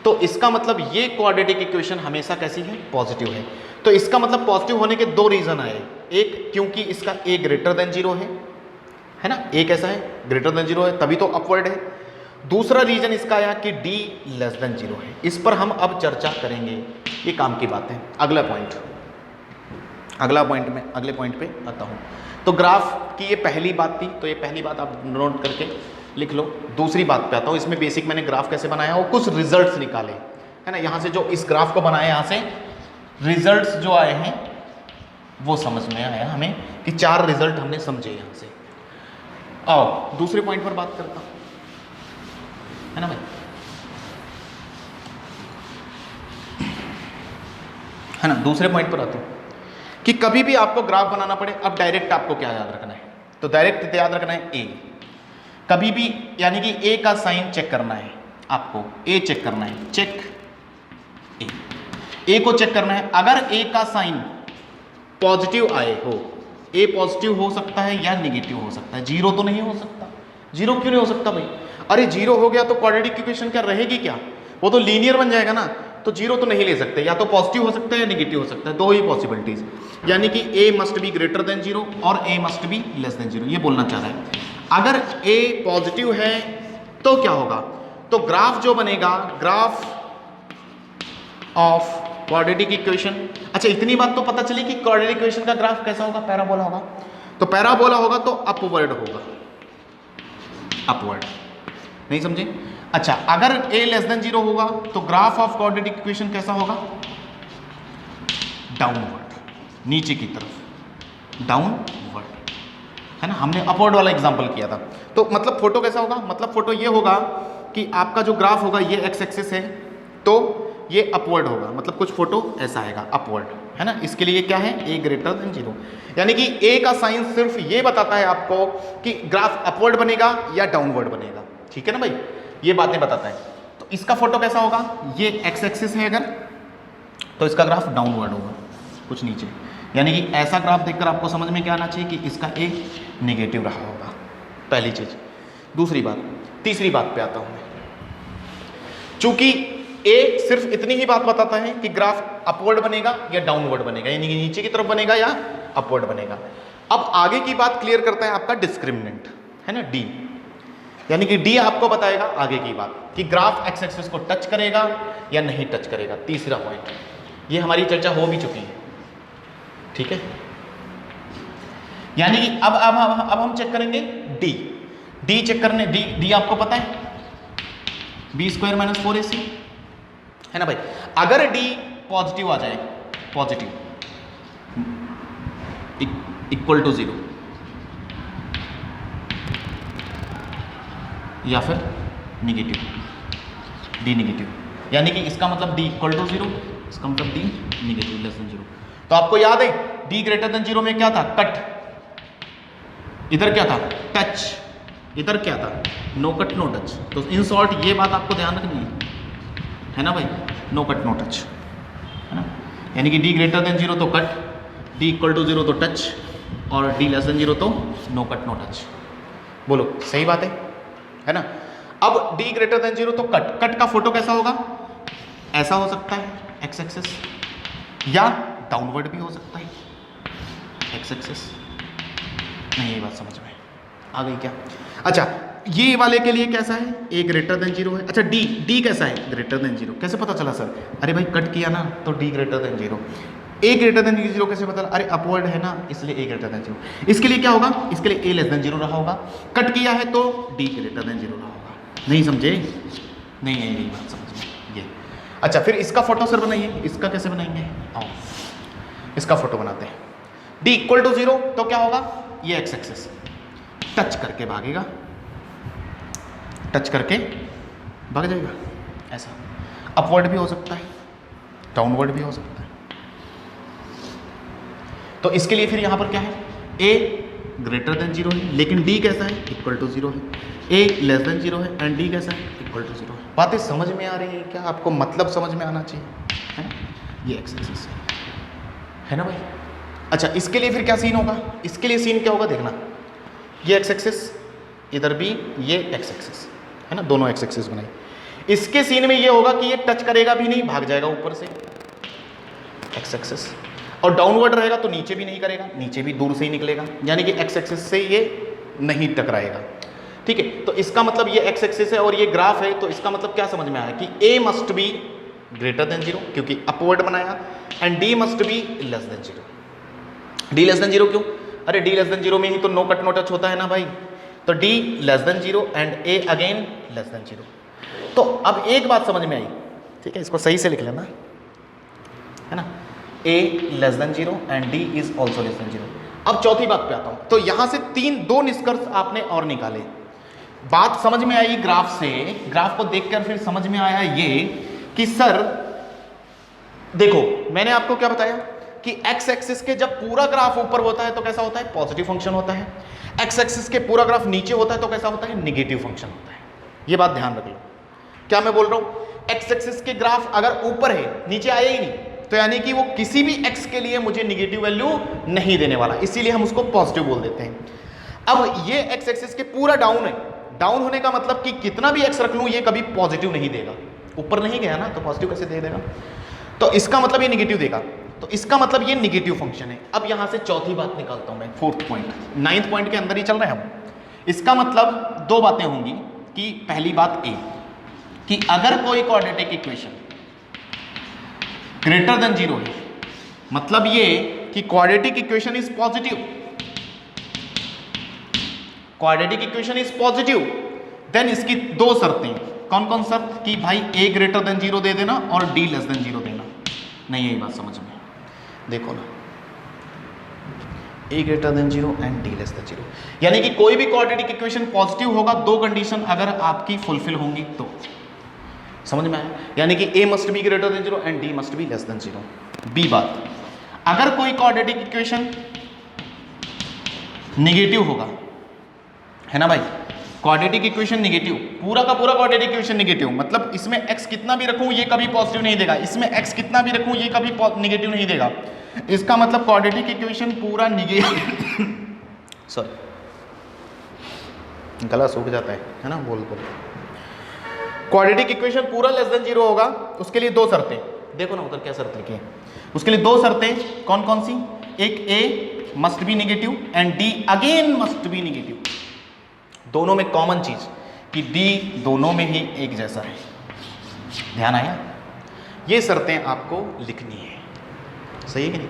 तो इसका मतलब ये क्वाड्रेटिक इक्वेशन हमेशा कैसी है? पॉजिटिव है। तो इसका मतलब पॉजिटिव होने के दो रीजन आए, एक क्योंकि इसका a ग्रेटर देन 0 है ना, a कैसा है? ग्रेटर देन 0 है, तभी तो अपवर्ड है। दूसरा रीजन इसका आया कि d < 0 है। इस पर हम अब चर्चा करेंगे, ये काम की बात है। अगले पॉइंट पे आता हूँ। तो ग्राफ की ये पहली बात थी, तो ये पहली बात आप नोट करके लिख लो। दूसरी बात पे आता हूँ, इसमें बेसिक मैंने ग्राफ कैसे बनाया और कुछ रिजल्ट्स निकाले, है ना। यहाँ से जो इस ग्राफ को बनाया, यहाँ से रिजल्ट्स जो आए हैं वो समझ में आया हमें कि 4 रिजल्ट हमने समझे यहाँ से। आओ दूसरे पॉइंट पर बात करता हूँ, है ना भाई, है ना। दूसरे पॉइंट पर आते हैं कि कभी भी आपको ग्राफ बनाना पड़े, अब डायरेक्ट आपको क्या याद रखना है? तो डायरेक्ट याद रखना है a। कभी भी यानी कि a का साइन चेक करना है आपको, a चेक करना है, चेक a को चेक करना है। अगर a का साइन पॉजिटिव आए हो, a पॉजिटिव हो सकता है या निगेटिव हो सकता है, 0 तो नहीं हो सकता। 0 क्यों नहीं हो सकता भाई? अरे 0 हो गया तो क्वाड्रेटिक इक्वेशन क्या रहेगी क्या? वो तो लीनियर बन जाएगा ना। तो जीरो तो नहीं ले सकते, या तो पॉजिटिव हो सकता है या निगेटिव हो सकता है, दो ही पॉसिबिलिटीज, यानी कि A must be greater than zero और A must be less than zero, ये बोलना चाह रहा है। अगर ए पॉजिटिव है तो क्या होगा, तो ग्राफ जो बनेगा, ग्राफ ऑफ क्वाड्रेटिक इक्वेशन। अच्छा इतनी बात तो पता चली कि क्वाड्रेटिक इक्वेशन का ग्राफ कैसा होगा, पैराबोला होगा, तो पैराबोला होगा तो अपवर्ड होगा, अपवर्ड, नहीं समझे। अच्छा अगर a लेस देन जीरो होगा तो ग्राफ ऑफ क्वाड्रेटिक इक्वेशन कैसा होगा, डाउनवर्ड, नीचे की तरफ, डाउनवर्ड, है ना। हमने अपवर्ड वाला एग्जांपल किया था, तो मतलब फोटो कैसा होगा, मतलब फोटो ये होगा कि आपका जो ग्राफ होगा ये एक्स एक्सिस है तो ये अपवर्ड होगा, मतलब कुछ फोटो ऐसा आएगा अपवर्ड, है ना। इसके लिए क्या है, a ग्रेटर देन जीरो, यानी कि a का साइन सिर्फ ये बताता है आपको कि ग्राफ अपवर्ड बनेगा या डाउनवर्ड बनेगा, ठीक है ना भाई, ये बातें बताता है। तो इसका फोटो कैसा होगा, ये एक्स एक्सिस है अगर, तो इसका ग्राफ डाउनवर्ड होगा कुछ नीचे, यानी कि ऐसा ग्राफ देखकर आपको समझ में क्या आना चाहिए कि इसका ए नेगेटिव रहा होगा, पहली चीज। दूसरी बात, तीसरी बात पे आता हूं मैं, चूंकि ए सिर्फ इतनी ही बात बताता है कि ग्राफ अपवर्ड बनेगा या डाउनवर्ड बनेगा, यानी कि नीचे की तरफ बनेगा या अपवर्ड बनेगा। अब आगे की बात क्लियर करता है आपका डिस्क्रिमिनेंट, है ना, डी, यानी कि डी आपको बताएगा आगे की बात कि ग्राफ एक्स एक्सिस को टच करेगा या नहीं टच करेगा। तीसरा पॉइंट, ये हमारी चर्चा हो भी चुकी है, ठीक है, यानी कि अब हम चेक करेंगे डी, डी चेक करने, डी आपको पता है बी स्क्वायर माइनस 4ac, है ना भाई। अगर डी पॉजिटिव आ जाए, पॉजिटिव इक्वल टू जीरो, या फिर निगेटिव, डी निगेटिव, यानी कि इसका मतलब डी इक्वल टू जीरो, इसका मतलब D negative less than zero. तो आपको याद है डी ग्रेटर देन जीरो में क्या था, कट, इधर क्या था, टच, इधर क्या था, नो कट नो टच। तो इन शॉर्ट ये बात आपको ध्यान रखनी है ना भाई, नो कट नो टच, है ना, यानी कि डी ग्रेटर देन जीरो तो cut, d equal to zero तो टच, और डी लेस देन जीरो तो नो कट नो टच। बोलो सही बात है ना। अब डी ग्रेटर देन जीरो तो कट, कट का फोटो कैसा होगा, ऐसा हो सकता है एक्स एक्सिस, या डाउनवर्ड भी हो सकता है एक्स एक्सिस, नहीं ये बात समझ में आ गई क्या। अच्छा ये वाले के लिए कैसा है, ए ग्रेटर देन जीरो है। अच्छा डी कैसा है, ग्रेटर देन जीरो, कैसे पता चला सर, अरे भाई कट किया ना तो डी ग्रेटर देन जीरो, ए ग्रेटर देन जीरो कैसे पता, अरे अपवर्ड है ना इसलिए ए ग्रेटर देन जीरो। इसके लिए क्या होगा, इसके लिए ए लेस देन जीरो रहा होगा, कट किया है तो डी ग्रेटर देन जीरो रहा होगा, नहीं समझे, नहीं है यही बात समझ में ये। अच्छा फिर इसका फोटो सर बनाइए, इसका कैसे बनाएंगे, आओ इसका फोटो बनाते हैं। डी इक्वल टू जीरो तो क्या होगा, ये एक्स एक्सिस टच करके भागेगा, टच करके भाग जाएगा, ऐसा अपवर्ड भी हो सकता है, डाउनवर्ड भी हो सकता है। तो इसके लिए फिर यहां पर क्या है, ए ग्रेटर देन जीरो है, लेकिन डी कैसा है, इक्वल टू जीरो है, ए लेस देन जीरो है एंड डी कैसा है, इक्वल टू जीरो है। बातें समझ में आ रही है क्या, आपको मतलब समझ में आना चाहिए, है ना, ये एक्स एक्सिस है ना भाई। अच्छा इसके लिए फिर क्या सीन होगा, इसके लिए सीन क्या होगा देखना, ये एक्स एक्सिस इधर भी, ये एक्स एक्सिस है ना, दोनों एक्स एक्सिस बनाई। इसके सीन में ये होगा कि ये टच करेगा भी नहीं, भाग जाएगा ऊपर से एक्स एक्सिस, और डाउनवर्ड रहेगा तो नीचे भी नहीं करेगा, नीचे भी दूर से ही निकलेगा, यानी कि एक्स एक्सिस से ये नहीं टकराएगा, ठीक है। तो इसका मतलब ये एक्स एक्सिस है और ये ग्राफ है, तो इसका मतलब क्या समझ में आया कि A must be greater than zero क्योंकि अपवर्ड बनाया, and D must be less than zero. D less than zero क्यों, अरे डी लेस देन जीरो में ही तो नो कट नो टच होता है ना भाई, तो D less than zero and A again less than zero. तो अब एक बात समझ में आई, ठीक है, इसको सही से लिख लेना, है ना, A less than zero and D is also less than zero. अब चौथी बात पे आता हूं, तो यहां से दो निष्कर्ष आपने और निकाले। बात समझ में आई ग्राफ से, ग्राफ को देखकर फिर समझ में आया ये कि सर देखो मैंने आपको क्या बताया कि एक्स एक्सिस के जब पूरा ग्राफ ऊपर होता है तो कैसा होता है, पॉजिटिव फंक्शन होता है, एक्स एक्सिस के पूरा ग्राफ नीचे होता है तो कैसा होता है, निगेटिव फंक्शन होता है। ये बात ध्यान रख लो, क्या मैं बोल रहा हूं, एक्स एक्सिस के ग्राफ अगर ऊपर है नीचे आया ही नहीं, तो यानी कि वो किसी भी एक्स के लिए मुझे निगेटिव वैल्यू नहीं देने वाला, इसीलिए हम उसको पॉजिटिव बोल देते हैं। अब ये एक्स एक्सिस के पूरा डाउन है, डाउन होने का मतलब कि कितना भी एक्स रख लूं ये कभी पॉजिटिव नहीं देगा, ऊपर नहीं गया ना, तो पॉजिटिव कैसे दे देगा? तो इसका मतलब ये निगेटिव देगा, तो इसका मतलब ये निगेटिव फंक्शन है। अब यहां से चौथी बात निकालता हूं मैं, फोर्थ पॉइंट, 9th पॉइंट के अंदर ही चल रहे हैं हम। इसका मतलब दो बातें होंगी कि पहली बात ए कि अगर कोई क्वाड्रेटिक इक्वेशन ग्रेटर देन 0 है, मतलब ये कि quadratic equation is positive, quadratic equation is positive, then इसकी दो शर्तें। कौन कौन शर्त? कि भाई a ग्रेटर देन 0 दे देना और d लेस देन 0 देना। नहीं यही बात समझ में, देखो ना, a greater than 0 and d less than 0, यानी कि कोई भी क्वाड्रेटिक इक्वेशन पॉजिटिव होगा, दो कंडीशन अगर आपकी फुलफिल होंगी तो। समझ में आया? यानी कि a must be greater than 0 and d must be less than 0। बी बात, अगर कोई क्वाड्रेटिक इक्वेशन नेगेटिव होगा, है ना भाई, क्वाड्रेटिक इक्वेशन नेगेटिव, पूरा का पूरा क्वाड्रेटिक इक्वेशन नेगेटिव, मतलब इसमें x कितना भी रखूं ये कभी पॉजिटिव नहीं देगा, इसमें x कितना भी रखूं ये कभी नेगेटिव नहीं देगा। इसका मतलब क्वाड्रेटिक इक्वेशन पूरा नेगेटिव सॉरी, गला सूख जाता है ना बोल बोल। क्वाड्रेटिक इक्वेशन पूरा लेस देन 0 होगा, उसके लिए दो शर्तें, देखो ना उधर क्या शर्त लिखी है, उसके लिए दो शर्तें कौन कौन सी? एक a must B negative and d again must be negative. दोनों में कॉमन चीज कि d दोनों में ही एक जैसा है। ध्यान आया? ये शर्तें आपको लिखनी है, सही है कि नहीं?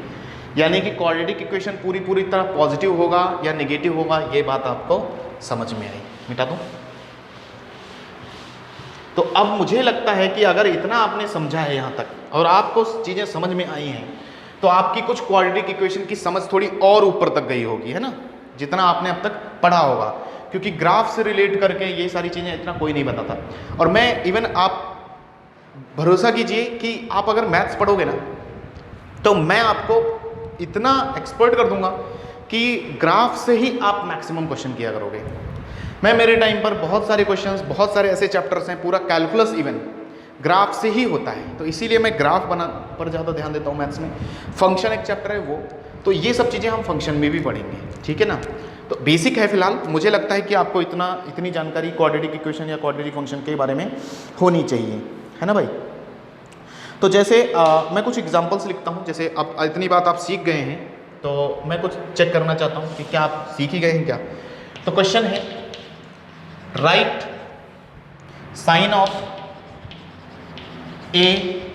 यानी कि क्वाड्रेटिक इक्वेशन पूरी तरह पॉजिटिव होगा या नेगेटिव होगा, ये बात आपको समझ में आई। मिटा दूं? तो अब मुझे लगता है कि अगर इतना आपने समझा है यहां तक और आपको चीजें समझ में आई हैं, तो आपकी कुछ क्वाड्रेटिक इक्वेशन की समझ थोड़ी और ऊपर तक गई होगी, है ना, जितना आपने अब तक पढ़ा होगा, क्योंकि ग्राफ से रिलेट करके ये सारी चीजें इतना कोई नहीं बताता। और मैं इवन आप भरोसा कीजिए कि आप अगर मैथ्स पढ़ोगे ना, तो मैं आपको इतना एक्सपर्ट कर दूंगा कि ग्राफ से ही आप मैक्सिमम क्वेश्चन किया करोगे। मैं मेरे टाइम पर बहुत सारे क्वेश्चंस, बहुत सारे ऐसे चैप्टर्स हैं, पूरा कैलकुलस इवन ग्राफ से ही होता है, तो इसीलिए मैं ग्राफ बना पर ज़्यादा ध्यान देता हूँ मैथ्स में। फंक्शन एक चैप्टर है वो, तो ये सब चीज़ें हम फंक्शन में भी पढ़ेंगे, ठीक है ना। तो बेसिक है फिलहाल, मुझे लगता है कि आपको इतनी जानकारी क्वाड्रेटिक इक्वेशन या क्वाड्रेटिक फंक्शन के बारे में होनी चाहिए, है ना भाई। तो जैसे मैं कुछ एग्जाम्पल्स लिखता हूँ, जैसे अब इतनी बात आप सीख गए हैं, तो मैं कुछ चेक करना चाहता हूँ कि क्या आप सीख ही गए हैं क्या। तो क्वेश्चन है, right sign of a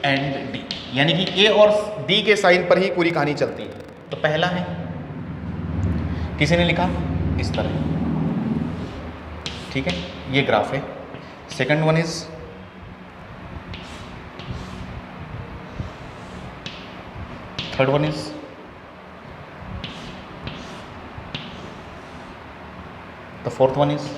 and d, यानी कि ए और डी के साइन पर ही पूरी कहानी चलती है। तो पहला है, किसी ने लिखा इस तरह, ठीक है, ये ग्राफ है। Second one is third one is the fourth one is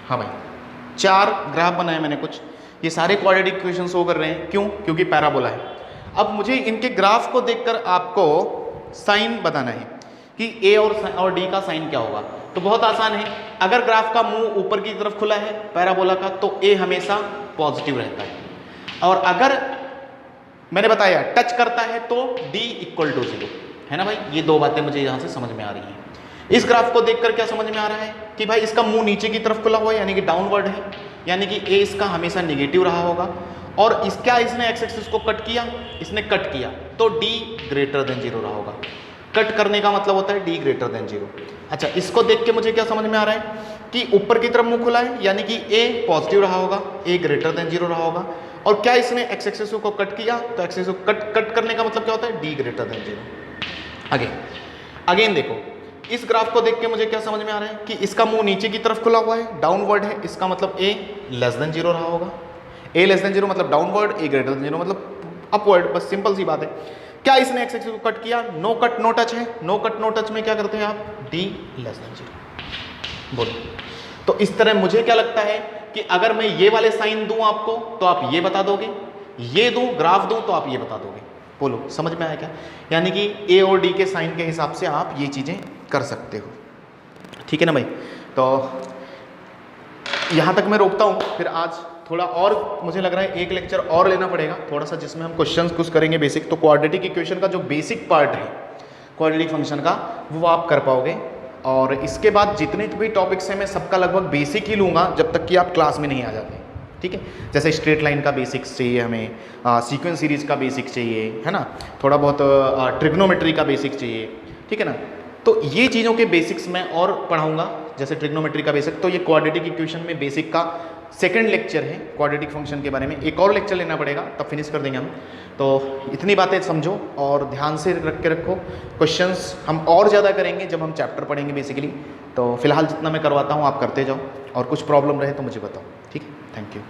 हाँ भाई, चार ग्राफ बनाए मैंने कुछ, ये सारे क्वाड्रेटिक इक्वेशन शो कर रहे हैं, क्यों? क्योंकि पैराबोला है। अब मुझे इनके ग्राफ को देखकर आपको साइन बताना है कि ए और डी का साइन क्या होगा। तो बहुत आसान है, अगर ग्राफ का मुंह ऊपर की तरफ खुला है पैराबोला का, तो ए हमेशा पॉजिटिव रहता है, और अगर मैंने बताया टच करता है तो डी इक्वल टू 0, है ना भाई। ये दो बातें मुझे यहाँ से समझ में आ रही हैं। इस ग्राफ को देखकर क्या समझ में आ रहा है कि भाई इसका मुंह नीचे की तरफ खुला हुआ है, यानी कि डाउनवर्ड है, यानी कि ए इसका हमेशा नेगेटिव रहा होगा। और इसने एक्स एक्सिस को कट किया, इसने कट किया, तो डी ग्रेटर देन 0 रहा होगा। कट करने का मतलब होता है डी ग्रेटर देन 0। अच्छा, इसको देख के मुझे क्या समझ में आ रहा है कि ऊपर की तरफ मुंह खुला है, यानी कि ए पॉजिटिव रहा होगा, ए ग्रेटर देन 0 रहा होगा। और क्या इसने एक्स एक्सिस को कट किया, तो एक्स एक्सिस को कट करने का मतलब क्या होता है, डी ग्रेटर देन 0। अगेन देखो, इस ग्राफ को देख के मुझे क्या समझ में आ रहा है कि इसका मुंह नीचे की तरफ खुला हुआ है, डाउनवर्ड है, इसका मतलब ए लेस देन 0 रहा होगा। ए लेस देन 0 मतलब डाउनवर्ड, ए ग्रेटर देन 0 मतलब अपवर्ड, बस सिंपल सी बात है। क्या इसने एक्स एक्सिस को कट किया, नो कट नो टच है, नो कट नो टच में क्या करते हैं आप, डी लेस देन 0। बोलो, तो इस तरह मुझे क्या लगता है कि अगर मैं ये वाले साइन दूं आपको तो आप ये बता दोगे, ये दूं ग्राफ दूं तो आप ये बता दोगे। बोलो, समझ में आया क्या? यानी कि ए और डी के साइन के हिसाब से आप ये चीजें कर सकते हो, ठीक है ना भाई। तो यहां तक मैं रोकता हूं, फिर आज थोड़ा और मुझे लग रहा है एक लेक्चर और लेना पड़ेगा थोड़ा सा, जिसमें हम क्वेश्चंस कुछ करेंगे बेसिक। तो क्वाड्रेटिक इक्वेशन का जो बेसिक पार्ट है क्वाड्रेटिक फंक्शन का वो आप कर पाओगे। और इसके बाद जितने भी टॉपिक्स हैं मैं सबका लगभग बेसिक ही लूँगा जब तक कि आप क्लास में नहीं आ जाते, ठीक है। जैसे स्ट्रेट लाइन का बेसिक्स चाहिए हमें, सीक्वेंस सीरीज का बेसिक चाहिए, है ना, थोड़ा बहुत ट्रिग्नोमेट्री का बेसिक चाहिए, ठीक है ना। तो ये चीज़ों के बेसिक्स मैं और पढ़ाऊँगा, जैसे ट्रिग्नोमेट्री का बेसिक। तो ये क्वाड्रेटिक इक्वेशन में बेसिक का सेकंड लेक्चर है क्वाड्रेटिक फंक्शन के बारे में। एक और लेक्चर लेना पड़ेगा तब फिनिश कर देंगे हम। तो इतनी बातें समझो और ध्यान से रख के रखो। क्वेश्चंस हम और ज़्यादा करेंगे जब हम चैप्टर पढ़ेंगे बेसिकली। तो फिलहाल जितना मैं करवाता हूँ आप करते जाओ, और कुछ प्रॉब्लम रहे तो मुझे बताओ, ठीक है। Thank you.